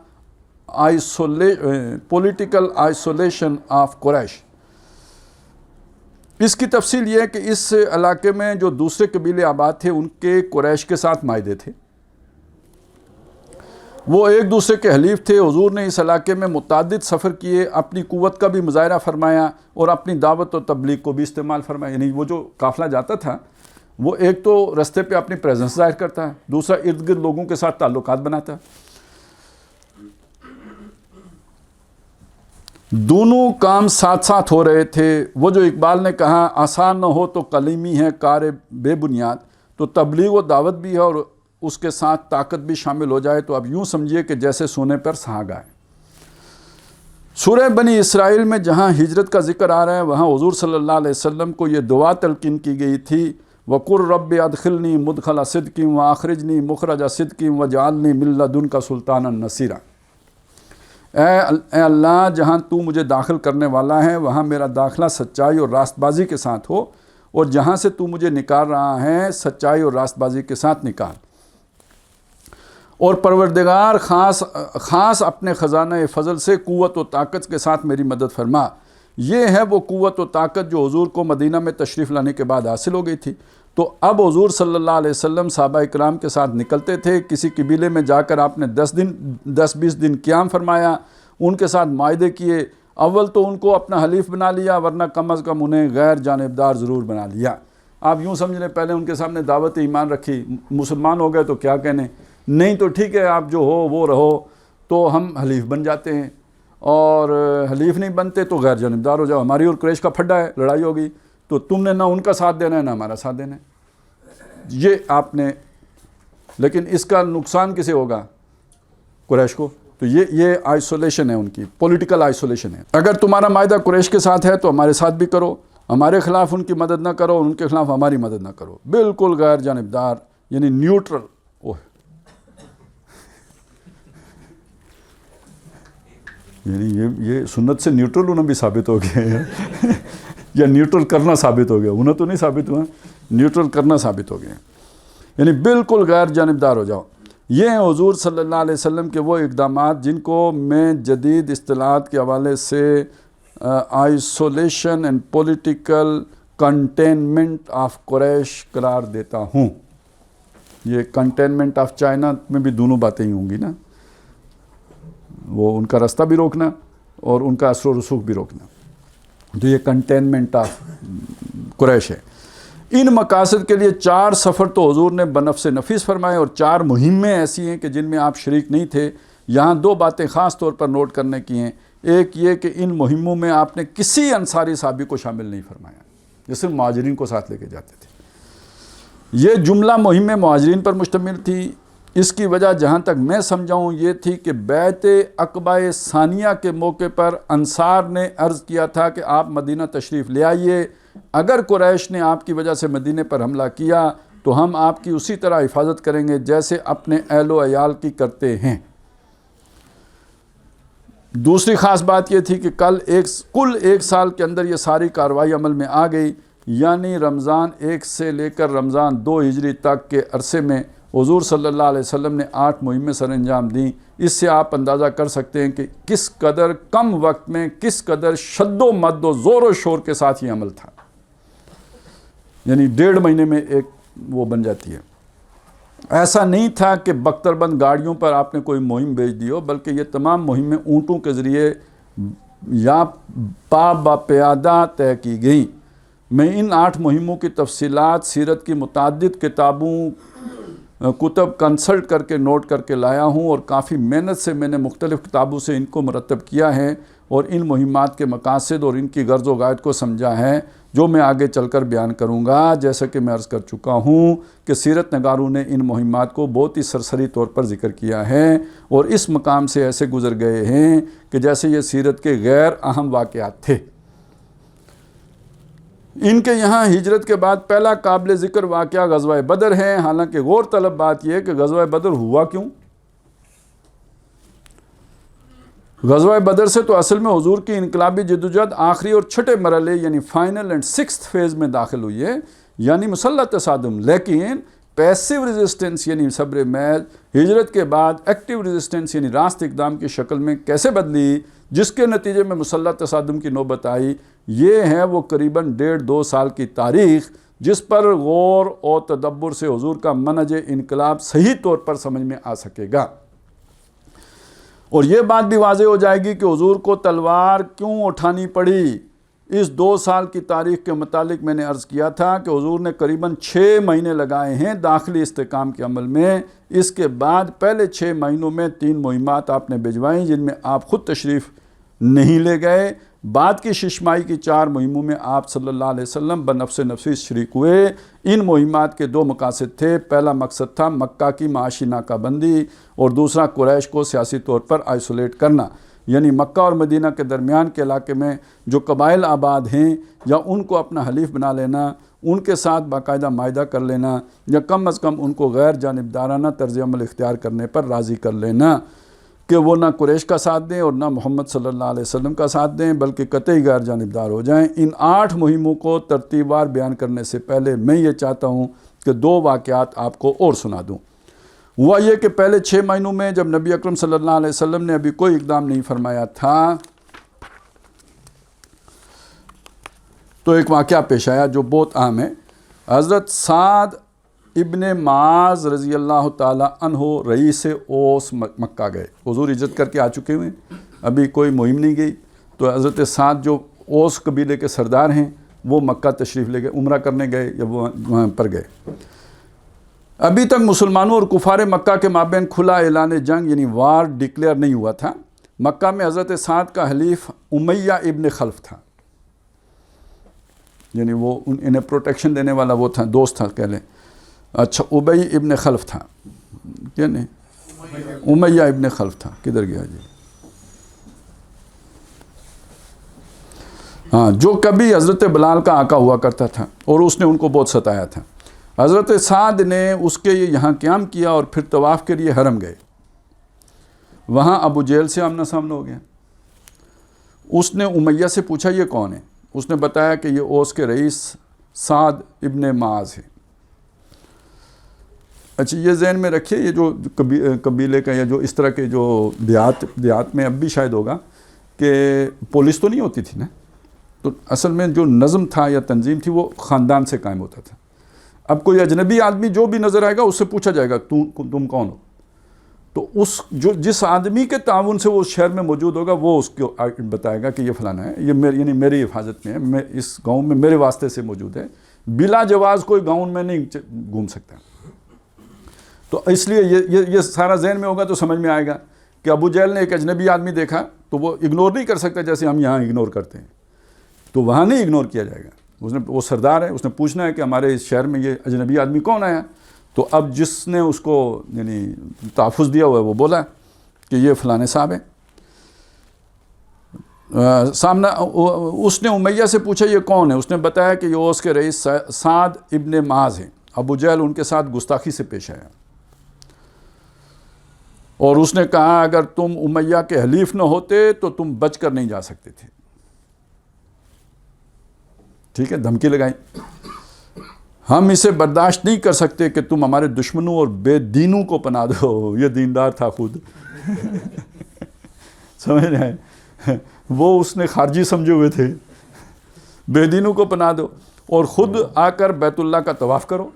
پولیٹیکل آئسولیشن آف قریش۔ اس کی تفصیل یہ ہے کہ اس علاقے میں جو دوسرے قبیلے آباد تھے ان کے قریش کے ساتھ معاہدے تھے، وہ ایک دوسرے کے حلیف تھے۔ حضور نے اس علاقے میں متعدد سفر کیے، اپنی قوت کا بھی مظاہرہ فرمایا اور اپنی دعوت و تبلیغ کو بھی استعمال فرمایا۔ یعنی وہ جو قافلہ جاتا تھا وہ ایک تو رستے پہ اپنی پریزنس ظاہر کرتا ہے، دوسرا ارد گرد لوگوں کے ساتھ تعلقات بناتا ہے۔ دونوں کام ساتھ ساتھ ہو رہے تھے۔ وہ جو اقبال نے کہا آسان نہ ہو تو کلیمی ہے کار بے بنیاد، تو تبلیغ و دعوت بھی ہے اور اس کے ساتھ طاقت بھی شامل ہو جائے تو اب یوں سمجھیے کہ جیسے سونے پر سہاگ آئے۔ سورہ بنی اسرائیل میں جہاں ہجرت کا ذکر آ رہا ہے وہاں حضور صلی اللہ علیہ وسلم کو یہ دعا تلقین کی گئی تھی وَقُلْ رَبِّ أَدْخِلْنِي مُدْخَلَ صِدْقٍ وَأَخْرِجْنِي مُخْرَجَ صِدْقٍ وَاجْعَلْنِي مِن لَّدُنكَ سُلْطَانًا نَصِيرًا۔ اے اللہ جہاں تو مجھے داخل کرنے والا ہے وہاں میرا داخلہ سچائی اور راست بازی کے ساتھ ہو، اور جہاں سے تو مجھے نکال رہا ہے سچائی اور راست بازی کے ساتھ نکال، اور پروردگار خاص اپنے خزانہ فضل سے قوت و طاقت کے ساتھ میری مدد فرما۔ یہ ہے وہ قوت و طاقت جو حضور کو مدینہ میں تشریف لانے کے بعد حاصل ہو گئی تھی۔ تو اب حضور صلی اللہ علیہ وسلم صحابہ اکرام کے ساتھ نکلتے تھے، کسی قبیلے میں جا کر آپ نے 10-20 دن قیام فرمایا، ان کے ساتھ معاہدے کیے۔ اول تو ان کو اپنا حلیف بنا لیا ورنہ کم از کم انہیں غیر جانبدار ضرور بنا لیا۔ آپ یوں سمجھ لیں پہلے ان کے سامنے دعوت ایمان رکھی، مسلمان ہو گئے تو کیا کہنے، نہیں تو ٹھیک ہے آپ جو ہو وہ رہو، تو ہم حلیف بن جاتے ہیں، اور حلیف نہیں بنتے تو غیر جانبدار ہو جاؤ، ہماری اور قریش کا پھڈا ہے، لڑائی ہوگی تو تم نے نہ ان کا ساتھ دینا ہے نہ ہمارا ساتھ دینا ہے۔ یہ آپ نے، لیکن اس کا نقصان کسے ہوگا؟ قریش کو۔ تو یہ آئسولیشن ہے ان کی، پولیٹیکل آئسولیشن ہے۔ اگر تمہارا معاہدہ قریش کے ساتھ ہے تو ہمارے ساتھ بھی کرو، ہمارے خلاف ان کی مدد نہ کرو، ان کے خلاف ہماری مدد نہ کرو، بالکل غیر جانبدار یعنی نیوٹرل۔ یعنی یہ سنت سے نیوٹرل ہونا بھی ثابت ہو گیا ہے یا نیوٹرل کرنا ثابت ہو گیا، ہونا تو نہیں ثابت ہوا، نیوٹرل کرنا ثابت ہو گیا، یعنی بالکل غیر جانبدار ہو جاؤ۔ یہ ہیں حضور صلی اللہ علیہ وسلم کے وہ اقدامات جن کو میں جدید اصطلاحات کے حوالے سے isolation and political containment of Quraish قرار دیتا ہوں۔ یہ کنٹینمنٹ آف چائنا میں بھی دونوں باتیں ہی ہوں گی نا، وہ ان کا رستہ بھی روکنا اور ان کا اثر و رسوخ بھی روکنا، تو یہ کنٹینمنٹ آف قریش ہے۔ ان مقاصد کے لیے 4 سفر تو حضور نے بنفس نفیس فرمائے اور 4 مہمیں ایسی ہیں کہ جن میں آپ شریک نہیں تھے۔ یہاں 2 باتیں خاص طور پر نوٹ کرنے کی ہیں۔ ایک یہ کہ ان مہموں میں آپ نے کسی انصاری صحابی کو شامل نہیں فرمایا، یہ صرف مہاجرین کو ساتھ لے کے جاتے تھے۔ یہ جملہ مہم مہاجرین پر مشتمل تھی۔ اس کی وجہ جہاں تک میں سمجھاؤں یہ تھی کہ بیعت عقبہ ثانیہ کے موقع پر انصار نے عرض کیا تھا کہ آپ مدینہ تشریف لے آئیے، اگر قریش نے آپ کی وجہ سے مدینہ پر حملہ کیا تو ہم آپ کی اسی طرح حفاظت کریں گے جیسے اپنے اہل و عیال کی کرتے ہیں۔ دوسری خاص بات یہ تھی کہ کل ایک سال کے اندر یہ ساری کارروائی عمل میں آ گئی، یعنی رمضان 1 سے لے کر رمضان 2 ہجری تک کے عرصے میں حضور صلی اللہ علیہ وسلم نے 8 مہمیں سر انجام دیں۔ اس سے آپ اندازہ کر سکتے ہیں کہ کس قدر کم وقت میں کس قدر شد و مد و زور و شور کے ساتھ یہ عمل تھا، یعنی 1.5 مہینے میں ایک وہ بن جاتی ہے۔ ایسا نہیں تھا کہ بختر بند گاڑیوں پر آپ نے کوئی مہم بھیج دی ہو، بلکہ یہ تمام مہمیں اونٹوں کے ذریعے یا پا پیادہ طے کی گئیں۔ میں ان 8 مہموں کی تفصیلات سیرت کی متعدد کتب کنسلٹ کر کے نوٹ کر کے لایا ہوں، اور کافی محنت سے میں نے مختلف کتابوں سے ان کو مرتب کیا ہے اور ان مہمات کے مقاصد اور ان کی غرض و غایت کو سمجھا ہے، جو میں آگے چل کر بیان کروں گا۔ جیسا کہ میں عرض کر چکا ہوں کہ سیرت نگاروں نے ان مہمات کو بہت ہی سرسری طور پر ذکر کیا ہے اور اس مقام سے ایسے گزر گئے ہیں کہ جیسے یہ سیرت کے غیر اہم واقعات تھے۔ ان کے یہاں ہجرت کے بعد پہلا قابل ذکر واقعہ غزوہ بدر ہے۔ حالانکہ غور طلب بات یہ ہے کہ غزوہ بدر ہوا کیوں؟ غزوہ بدر سے تو اصل میں حضور کی انقلابی جدوجہد آخری اور چھٹے مرحلے یعنی فائنل اینڈ 6th فیز میں داخل ہوئی ہے، یعنی مسلح تصادم۔ لیکن پیسیو ریزسٹنس یعنی صبر محض ہجرت کے بعد ایکٹیو ریزسٹنس یعنی راست اقدام کی شکل میں کیسے بدلی، جس کے نتیجے میں مسلح تصادم کی نوبت آئی، یہ ہے وہ قریباً 1.5-2 سال کی تاریخ جس پر غور اور تدبر سے حضور کا منہج انقلاب صحیح طور پر سمجھ میں آ سکے گا۔ اور یہ بات بھی واضح ہو جائے گی کہ حضور کو تلوار کیوں اٹھانی پڑی۔ اس 2 سال کی تاریخ کے متعلق میں نے عرض کیا تھا کہ حضور نے قریباً 6 مہینے لگائے ہیں داخلی استحکام کے عمل میں۔ اس کے بعد پہلے 6 مہینوں میں 3 مہمات آپ نے بھجوائیں جن میں آپ خود تشریف نہیں لے گئے۔ بعد کی 6 ماہی کی 4 مہموں میں آپ صلی اللہ علیہ وسلم بنفس نفسی شریک ہوئے۔ ان مہمات کے 2 مقاصد تھے۔ پہلا مقصد تھا مکہ کی معاشی ناکہ بندی اور دوسرا قریش کو سیاسی طور پر آئسولیٹ کرنا، یعنی مکہ اور مدینہ کے درمیان کے علاقے میں جو قبائل آباد ہیں یا ان کو اپنا حلیف بنا لینا، ان کے ساتھ باقاعدہ معاہدہ کر لینا یا کم از کم ان کو غیر جانبدارانہ طرز عمل اختیار کرنے پر راضی کر لینا کہ وہ نہ قریش کا ساتھ دیں اور نہ محمد صلی اللہ علیہ وسلم کا ساتھ دیں بلکہ قطعی غیر جانبدار ہو جائیں۔ ان 8 مہموں کو ترتیب وار بیان کرنے سے پہلے میں یہ چاہتا ہوں کہ 2 واقعات آپ کو اور سنا دوں۔ ہوا یہ کہ پہلے 6 مہینوں میں جب نبی اکرم صلی اللہ علیہ وسلم نے ابھی کوئی اقدام نہیں فرمایا تھا تو ایک واقعہ پیش آیا جو بہت اہم ہے۔ حضرت سعد ابن معاذ رضی اللہ تعالیٰ عنہ رئیس اوس مکہ گئے۔ حضور ہجرت کر کے آ چکے ہوئے، ابھی کوئی مہم نہیں گئی، تو حضرت سعد جو اوس قبیلے کے سردار ہیں وہ مکہ تشریف لے گئے، عمرہ کرنے گئے یا وہ وہاں پر گئے۔ ابھی تک مسلمانوں اور کفار مکہ کے مابین کھلا اعلان جنگ یعنی وار ڈکلیئر نہیں ہوا تھا۔ مکہ میں حضرت سعد کا حلیف امیہ ابن خلف تھا، یعنی وہ انہیں پروٹیکشن دینے والا وہ تھا، دوست تھا کہہ لیں۔ اچھا، ابی ابن خلف تھا، کیا نہیں امیہ ابن خلف تھا، کدھر گیا جی؟ ہاں، جو کبھی حضرت بلال کا آقا ہوا کرتا تھا اور اس نے ان کو بہت ستایا تھا۔ حضرت سعد نے اس کے یہاں قیام کیا اور پھر طواف کے لیے حرم گئے۔ وہاں ابو جہل سے آمنا سامنا ہو گیا۔ اس نے امیہ سے پوچھا یہ کون ہے؟ اس نے بتایا کہ یہ اوس کے رئیس سعد ابن معاذ ہے۔ اچھا، یہ ذہن میں رکھیے، یہ جو قبیلے کا یا جو اس طرح کے جو دیہات میں اب بھی شاید ہوگا کہ پولیس تو نہیں ہوتی تھی نا، تو اصل میں جو نظم تھا یا تنظیم تھی وہ خاندان سے قائم ہوتا تھا۔ اب کوئی اجنبی آدمی جو بھی نظر آئے گا اس سے پوچھا جائے گا تم کون ہو، تو جس آدمی کے تعاون سے وہ اس شہر میں موجود ہوگا وہ اس کو بتائے گا کہ یہ فلانا ہے، یہ یعنی میری حفاظت میں ہے، میں اس گاؤں میں میرے واسطے سے موجود ہے، بلا جواز کوئی گاؤں میں نہیں گھوم سکتا۔ تو اس لیے یہ سارا ذہن میں ہوگا تو سمجھ میں آئے گا کہ ابو جہل نے ایک اجنبی آدمی دیکھا تو وہ اگنور نہیں کر سکتا جیسے ہم یہاں اگنور کرتے ہیں، تو وہاں نہیں اگنور کیا جائے گا. وہ سردار ہے، اس نے پوچھنا ہے کہ ہمارے اس شہر میں یہ اجنبی آدمی کون آیا. تو اب جس نے اس کو یعنی تحفظ دیا ہوا ہے وہ بولا کہ یہ فلانے صاحب ہیں. سامنا اس نے امیہ سے پوچھا یہ کون ہے، اس نے بتایا کہ یہ اوس کے رئیس سعد ابن معاذ ہیں. ابو جہل ان کے ساتھ گستاخی سے پیش آیا اور اس نے کہا اگر تم امیہ کے حلیف نہ ہوتے تو تم بچ کر نہیں جا سکتے تھے. ٹھیک ہے، دھمکی لگائی، ہم اسے برداشت نہیں کر سکتے کہ تم ہمارے دشمنوں اور بے دینوں کو پناہ دو. یہ دیندار تھا خود سمجھ رہے ہیں، وہ اس نے خارجی سمجھے ہوئے تھے. بے دینوں کو پناہ دو اور خود آ کر بیت اللہ کا طواف کرو،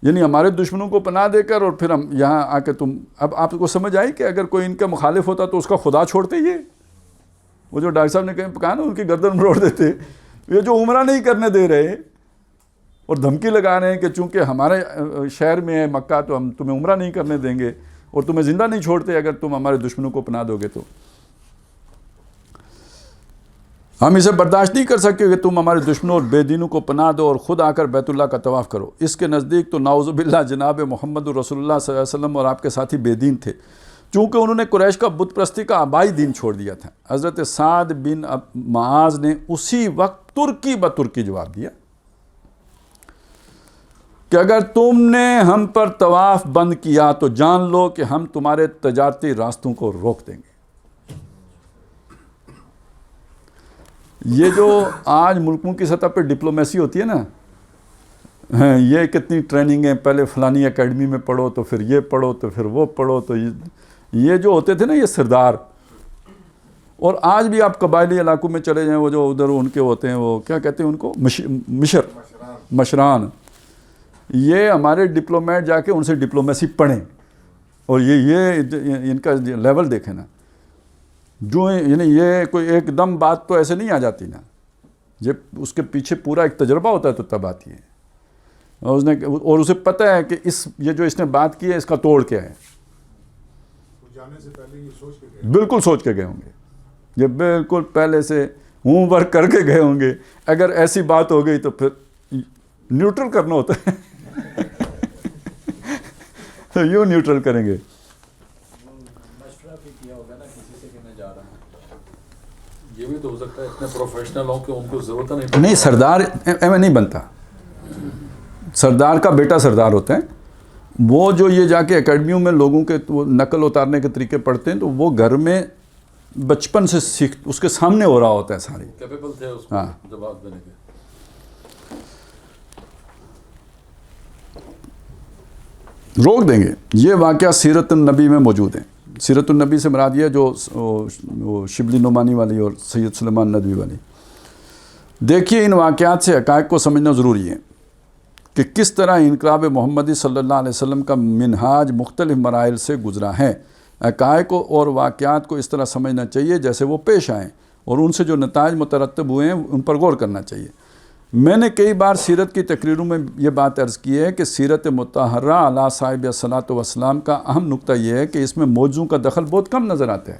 یعنی ہمارے دشمنوں کو پناہ دے کر اور پھر ہم یہاں آ کے تم. اب آپ کو سمجھ آئی کہ اگر کوئی ان کا مخالف ہوتا تو اس کا خدا چھوڑتے. یہ وہ جو ڈاکٹر صاحب نے کہا نا ان کی گردن مروڑ دیتے. یہ جو عمرہ نہیں کرنے دے رہے اور دھمکی لگا رہے ہیں کہ چونکہ ہمارے شہر میں ہے مکہ تو ہم تمہیں عمرہ نہیں کرنے دیں گے اور تمہیں زندہ نہیں چھوڑتے اگر تم ہمارے دشمنوں کو پناہ دو گے. تو ہم اسے برداشت نہیں کر سکتے کہ تم ہمارے دشمنوں اور بے دینوں کو پناہ دو اور خود آ کر بیت اللہ کا طواف کرو. اس کے نزدیک تو نعوذ باللہ جناب محمد رسول اللہ صلی اللہ علیہ وسلم اور آپ کے ساتھی بے دین تھے، چونکہ انہوں نے قریش کا بت پرستی کا آبائی دین چھوڑ دیا تھا. حضرت سعد بن معاذ نے اسی وقت ترکی بترکی جواب دیا کہ اگر تم نے ہم پر طواف بند کیا تو جان لو کہ ہم تمہارے تجارتی راستوں کو روک دیں گے. یہ جو آج ملکوں کی سطح پہ ڈپلومیسی ہوتی ہے نا، یہ کتنی ٹریننگیں، پہلے فلانی اکیڈمی میں پڑھو تو پھر یہ پڑھو تو پھر وہ پڑھو، تو یہ جو ہوتے تھے نا یہ سردار. اور آج بھی آپ قبائلی علاقوں میں چلے جائیں، وہ جو ادھر ان کے ہوتے ہیں وہ کیا کہتے ہیں ان کو، مشران. یہ ہمارے ڈپلومیٹ جا کے ان سے ڈپلومیسی پڑھیں اور یہ ان کا لیول دیکھیں نا. جو یعنی یہ کوئی ایک دم بات تو ایسے نہیں آ جاتی نا، یہ اس کے پیچھے پورا ایک تجربہ ہوتا ہے تو تب آتی ہے. اور اسے پتہ ہے کہ یہ جو اس نے بات کی ہے اس کا توڑ کیا ہے. جانے سے پہلے یہ سوچ کے گئے، بالکل سوچ کے گئے ہوں گے، یہ بالکل پہلے سے ہوم ورک کر کے گئے ہوں گے. اگر ایسی بات ہو گئی تو پھر نیوٹرل کرنا ہوتا ہے تو یوں نیوٹرل کریں گے. مشورہ بھی کیا ہوگا نا کسی سے کہ میں جا رہا ہوں. یہ بھی تو ہو سکتا ہے اتنے پروفیشنل ہوں کہ ان کو ضرورت نہیں. نہیں، سردار ایویں نہیں بنتا. سردار کا بیٹا سردار ہوتا ہے. وہ جو یہ جا کے اکیڈمیوں میں لوگوں کے نقل اتارنے کے طریقے پڑھتے ہیں تو وہ گھر میں بچپن سے سیکھ اس کے سامنے ہو رہا ہوتا ہے ساری. کیپیبل تھے اس کو جواب دینے کے. روک دیں گے. یہ واقعہ سیرت النبی میں موجود ہیں. سیرت النبی سے مراد یہ جو شبلی نعمانی والی اور سید سلیمان ندوی والی. دیکھیے ان واقعات سے حقائق کو سمجھنا ضروری ہے کہ کس طرح انقلاب محمدی صلی اللہ علیہ وسلم کا منہاج مختلف مراحل سے گزرا ہے. حقائق اور واقعات کو اس طرح سمجھنا چاہیے جیسے وہ پیش آئیں اور ان سے جو نتائج مترتب ہوئے ہیں ان پر غور کرنا چاہیے. میں نے کئی بار سیرت کی تقریروں میں یہ بات عرض کی ہے کہ سیرت مطہرہ علیہ صاحب الصلاۃ والسلام کا اہم نقطہ یہ ہے کہ اس میں موضوع کا دخل بہت کم نظر آتا ہے.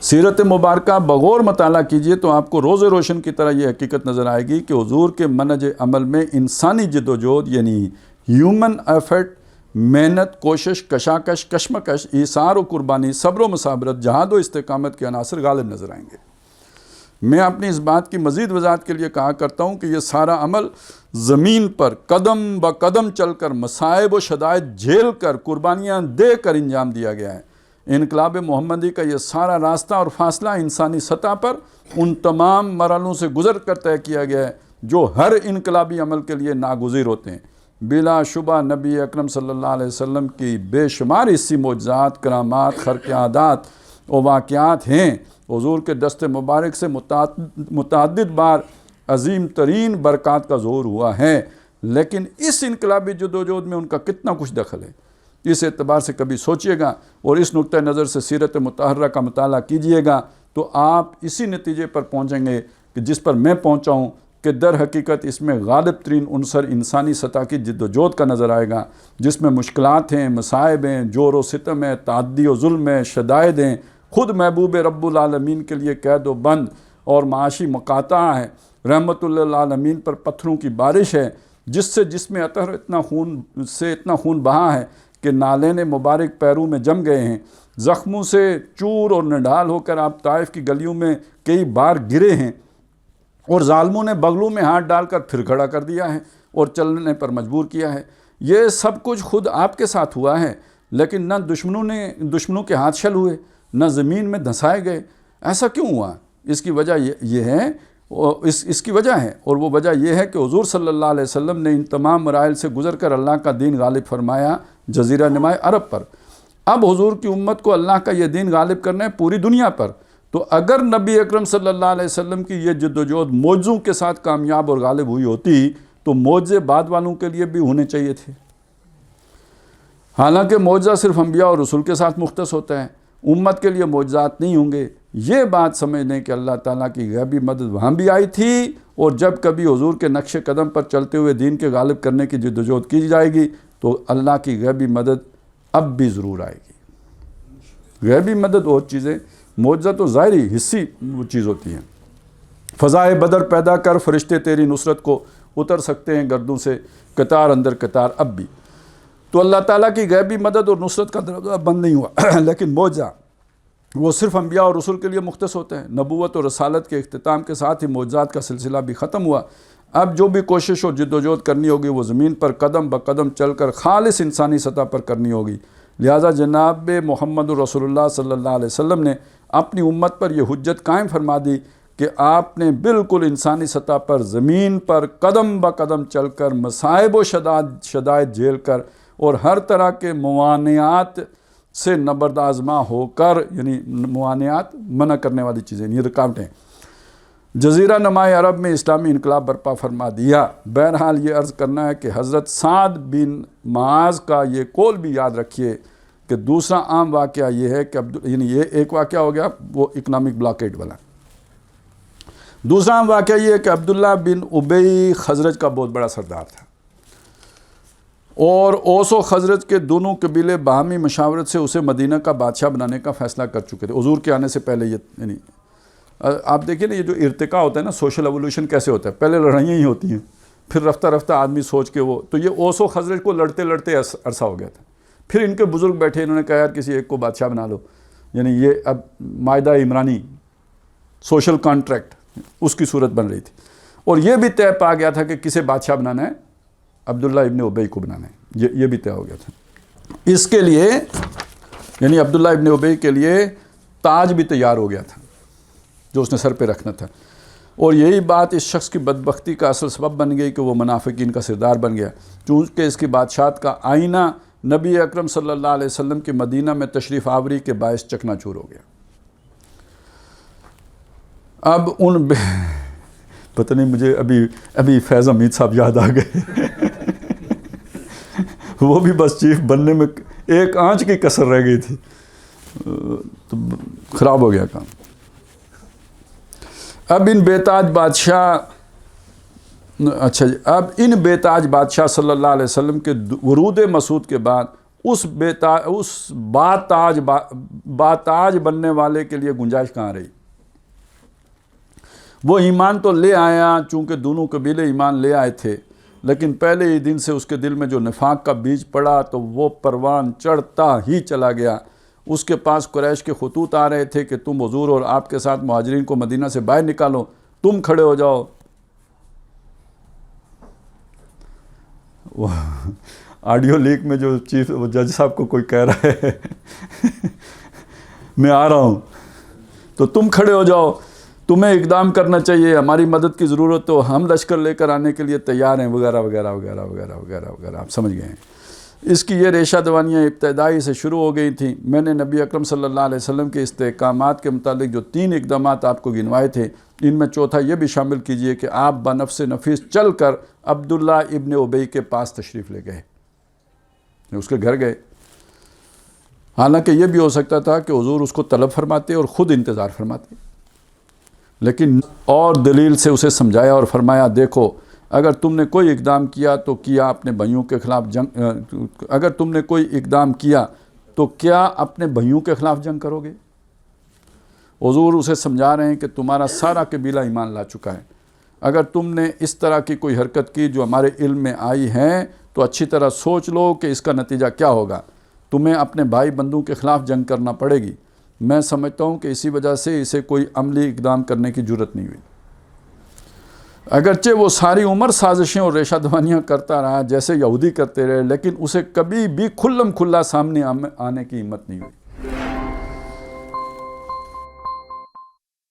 سیرت مبارکہ بغور مطالعہ کیجئے تو آپ کو روز روشن کی طرح یہ حقیقت نظر آئے گی کہ حضور کے منہج عمل میں انسانی جد و جہد یعنی ہیومن ایفرٹ، محنت، کوشش، کشاکش، کشمکش، ایثار و قربانی، صبر و مصابرت، جہاد و استقامت کے عناصر غالب نظر آئیں گے. میں اپنی اس بات کی مزید وضاحت کے لیے کہا کرتا ہوں کہ یہ سارا عمل زمین پر قدم بہ قدم چل کر مصائب و شدائد جھیل کر قربانیاں دے کر انجام دیا گیا ہے. انقلاب محمدی کا یہ سارا راستہ اور فاصلہ انسانی سطح پر ان تمام مرحلوں سے گزر کر طے کیا گیا ہے جو ہر انقلابی عمل کے لیے ناگزیر ہوتے ہیں. بلا شبہ نبی اکرم صلی اللہ علیہ وسلم کی بے شمار حصی معجزات، کرامات، خرق عادات و واقعات ہیں. حضور کے دست مبارک سے متعدد بار عظیم ترین برکات کا ظہور ہوا ہے، لیکن اس انقلابی جدوجہد میں ان کا کتنا کچھ دخل ہے. اس اعتبار سے کبھی سوچئے گا اور اس نقطہ نظر سے سیرت مطہرہ کا مطالعہ کیجئے گا تو آپ اسی نتیجے پر پہنچیں گے کہ جس پر میں پہنچا ہوں کہ کہ در حقیقت اس میں غالب ترین عنصر انسانی سطح کی جد و جہد کا نظر آئے گا، جس میں مشکلات ہیں، مصائب ہیں، جور و ستم ہے، تعدی و ظلم ہے، شدائد ہیں، خود محبوب رب العالمین کے لیے قید و بند اور معاشی مقاطعہ ہے، رحمت للعالمین پر پتھروں کی بارش ہے، جس میں اطہر اتنا خون بہا ہے کہ نالین مبارک پیروں میں جم گئے ہیں، زخموں سے چور اور نڈھال ہو کر آپ طائف کی گلیوں میں کئی بار گرے ہیں، اور ظالموں نے بغلوں میں ہاتھ ڈال کر پھر کھڑا کر دیا ہے اور چلنے پر مجبور کیا ہے۔ یہ سب کچھ خود آپ کے ساتھ ہوا ہے، لیکن نہ دشمنوں کے ہاتھ شل ہوئے، نہ زمین میں دھنسائے گئے۔ ایسا کیوں ہوا؟ اس کی وجہ یہ ہے، اس کی وجہ ہے، اور وہ وجہ یہ ہے کہ حضور صلی اللہ علیہ وسلم نے ان تمام مراحل سے گزر کر اللہ کا دین غالب فرمایا جزیرہ نما عرب پر۔ اب حضور کی امت کو اللہ کا یہ دین غالب کرنا ہے پوری دنیا پر، تو اگر نبی اکرم صلی اللہ علیہ وسلم کی یہ جد و جہد معجزوں کے ساتھ کامیاب اور غالب ہوئی ہوتی تو معجزے بعد والوں کے لیے بھی ہونے چاہیے تھے۔ حالانکہ معجزہ صرف انبیاء اور رسول کے ساتھ مختص ہوتا ہے، امت کے لیے معجزات نہیں ہوں گے۔ یہ بات سمجھنے کہ اللہ تعالیٰ کی غیبی مدد وہاں بھی آئی تھی، اور جب کبھی حضور کے نقش قدم پر چلتے ہوئے دین کے غالب کرنے کی جد و جہد کی جائے گی تو اللہ کی غیبی مدد اب بھی ضرور آئے گی۔ غیبی مدد اور چیزیں، معجزہ تو ظاہری حصی وہ چیز ہوتی ہے۔ فضائے بدر پیدا کر فرشتے تیری نصرت کو اتر سکتے ہیں گردوں سے قطار اندر قطار اب بھی۔ تو اللہ تعالیٰ کی غیبی مدد اور نصرت کا دروازہ بند نہیں ہوا، لیکن معجزہ وہ صرف انبیاء اور رسول کے لیے مختص ہوتا ہے۔ نبوت اور رسالت کے اختتام کے ساتھ ہی معجزات کا سلسلہ بھی ختم ہوا۔ اب جو بھی کوشش اور جد و جہد کرنی ہوگی وہ زمین پر قدم بقدم چل کر خالص انسانی سطح پر کرنی ہوگی۔ لہٰذا جناب محمد رسول اللہ صلی اللہ علیہ وسلم نے اپنی امت پر یہ حجت قائم فرما دی کہ آپ نے بالکل انسانی سطح پر زمین پر قدم بقدم چل کر مصائب و شدائد جھیل کر اور ہر طرح کے موانعات سے نبرد آزما ہو کر، یعنی موانعات منع کرنے والی چیزیں، یہ رکاوٹیں، جزیرہ نمائے عرب میں اسلامی انقلاب برپا فرما دیا۔ بہرحال یہ عرض کرنا ہے کہ حضرت سعد بن معاذ کا یہ قول بھی یاد رکھیے کہ دوسرا عام واقعہ یہ ہے کہ یعنی یہ ایک واقعہ ہو گیا وہ اکنامک بلاکیڈ والا، دوسرا عام واقعہ یہ ہے کہ عبداللہ بن ابی خزرج کا بہت بڑا سردار تھا، اور اوس و خزرج کے دونوں قبیلے باہمی مشاورت سے اسے مدینہ کا بادشاہ بنانے کا فیصلہ کر چکے تھے حضور کے آنے سے پہلے۔ یہ یعنی آپ دیکھیں نا، یہ جو ارتقاء ہوتا ہے نا، سوشل ایولیوشن کیسے ہوتا ہے، پہلے لڑائیاں ہی ہوتی ہیں، پھر رفتہ رفتہ آدمی سوچ کے وہ، تو یہ اوس و خزرج کو لڑتے لڑتے عرصہ ہو گیا تھا۔ پھر ان کے بزرگ بیٹھے، انہوں نے کہا یار کسی ایک کو بادشاہ بنا لو، یعنی یہ اب معاہدہ عمرانی سوشل کانٹریکٹ اس کی صورت بن رہی تھی، اور یہ بھی طے پا گیا تھا کہ کسے بادشاہ بنانا ہے، عبداللہ ابن ابی کو بنانا ہے، یہ بھی طے ہو گیا تھا۔ اس کے لیے یعنی عبداللہ ابن ابی کے لیے تاج بھی تیار ہو گیا تھا جو اس نے سر پہ رکھنا تھا، اور یہی بات اس شخص کی بدبختی کا اصل سبب بن گئی کہ وہ منافقین کا سردار بن گیا، چونکہ اس کی بادشاہت کا آئینہ نبی اکرم صلی اللہ علیہ وسلم کی مدینہ میں تشریف آوری کے باعث چکنا چور ہو گیا۔ اب پتہ نہیں مجھے ابھی فیض حمید صاحب یاد آ گئے وہ بھی بس چیف بننے میں ایک آنچ کی کسر رہ گئی تھی، تو خراب ہو گیا کام۔ اب ان بے تاج بادشاہ صلی اللہ علیہ وسلم کے ورود مسعود کے بعد اس باتاج بننے والے کے لیے گنجائش کہاں رہی؟ وہ ایمان تو لے آیا، چونکہ دونوں قبیلے ایمان لے آئے تھے، لیکن پہلے ہی دن سے اس کے دل میں جو نفاق کا بیج پڑا تو وہ پروان چڑھتا ہی چلا گیا۔ اس کے پاس قریش کے خطوط آ رہے تھے کہ تم حضور اور آپ کے ساتھ مہاجرین کو مدینہ سے باہر نکالو، تم کھڑے ہو جاؤ۔ آڈیو لیک میں جو چیف جج صاحب کو کوئی کہہ رہا ہے میں آ رہا ہوں تو تم کھڑے ہو جاؤ، تمہیں اقدام کرنا چاہیے، ہماری مدد کی ضرورت ہو، ہم لشکر لے کر آنے کے لیے تیار ہیں، وغیرہ وغیرہ وغیرہ وغیرہ وغیرہ وغیرہ، آپ سمجھ گئے ہیں۔ اس کی یہ ریشہ دوانیاں ابتدائی سے شروع ہو گئی تھیں۔ میں نے نبی اکرم صلی اللہ علیہ وسلم کے استحکامات کے متعلق جو 3 اقدامات آپ کو گنوائے تھے، ان میں چوتھا یہ بھی شامل کیجئے کہ آپ بنفس نفیس چل کر عبداللہ ابن ابی کے پاس تشریف لے گئے، اس کے گھر گئے۔ حالانکہ یہ بھی ہو سکتا تھا کہ حضور اس کو طلب فرماتے اور خود انتظار فرماتے، لیکن اور دلیل سے اسے سمجھایا اور فرمایا دیکھو اگر تم نے کوئی اقدام کیا تو کیا اپنے بھائیوں کے خلاف جنگ، اگر تم نے کوئی اقدام کیا تو کیا اپنے بھائیوں کے خلاف جنگ کرو گے؟ حضور اسے سمجھا رہے ہیں کہ تمہارا سارا قبیلہ ایمان لا چکا ہے، اگر تم نے اس طرح کی کوئی حرکت کی جو ہمارے علم میں آئی ہیں تو اچھی طرح سوچ لو کہ اس کا نتیجہ کیا ہوگا، تمہیں اپنے بھائی بندوں کے خلاف جنگ کرنا پڑے گی۔ میں سمجھتا ہوں کہ اسی وجہ سے اسے کوئی عملی اقدام کرنے کی جرت نہیں ہوئی، اگرچہ وہ ساری عمر سازشیں اور ریشہ دوانیاں کرتا رہا جیسے یہودی کرتے رہے، لیکن اسے کبھی بھی کھلم کھلا سامنے آنے کی ہمت نہیں ہوئی۔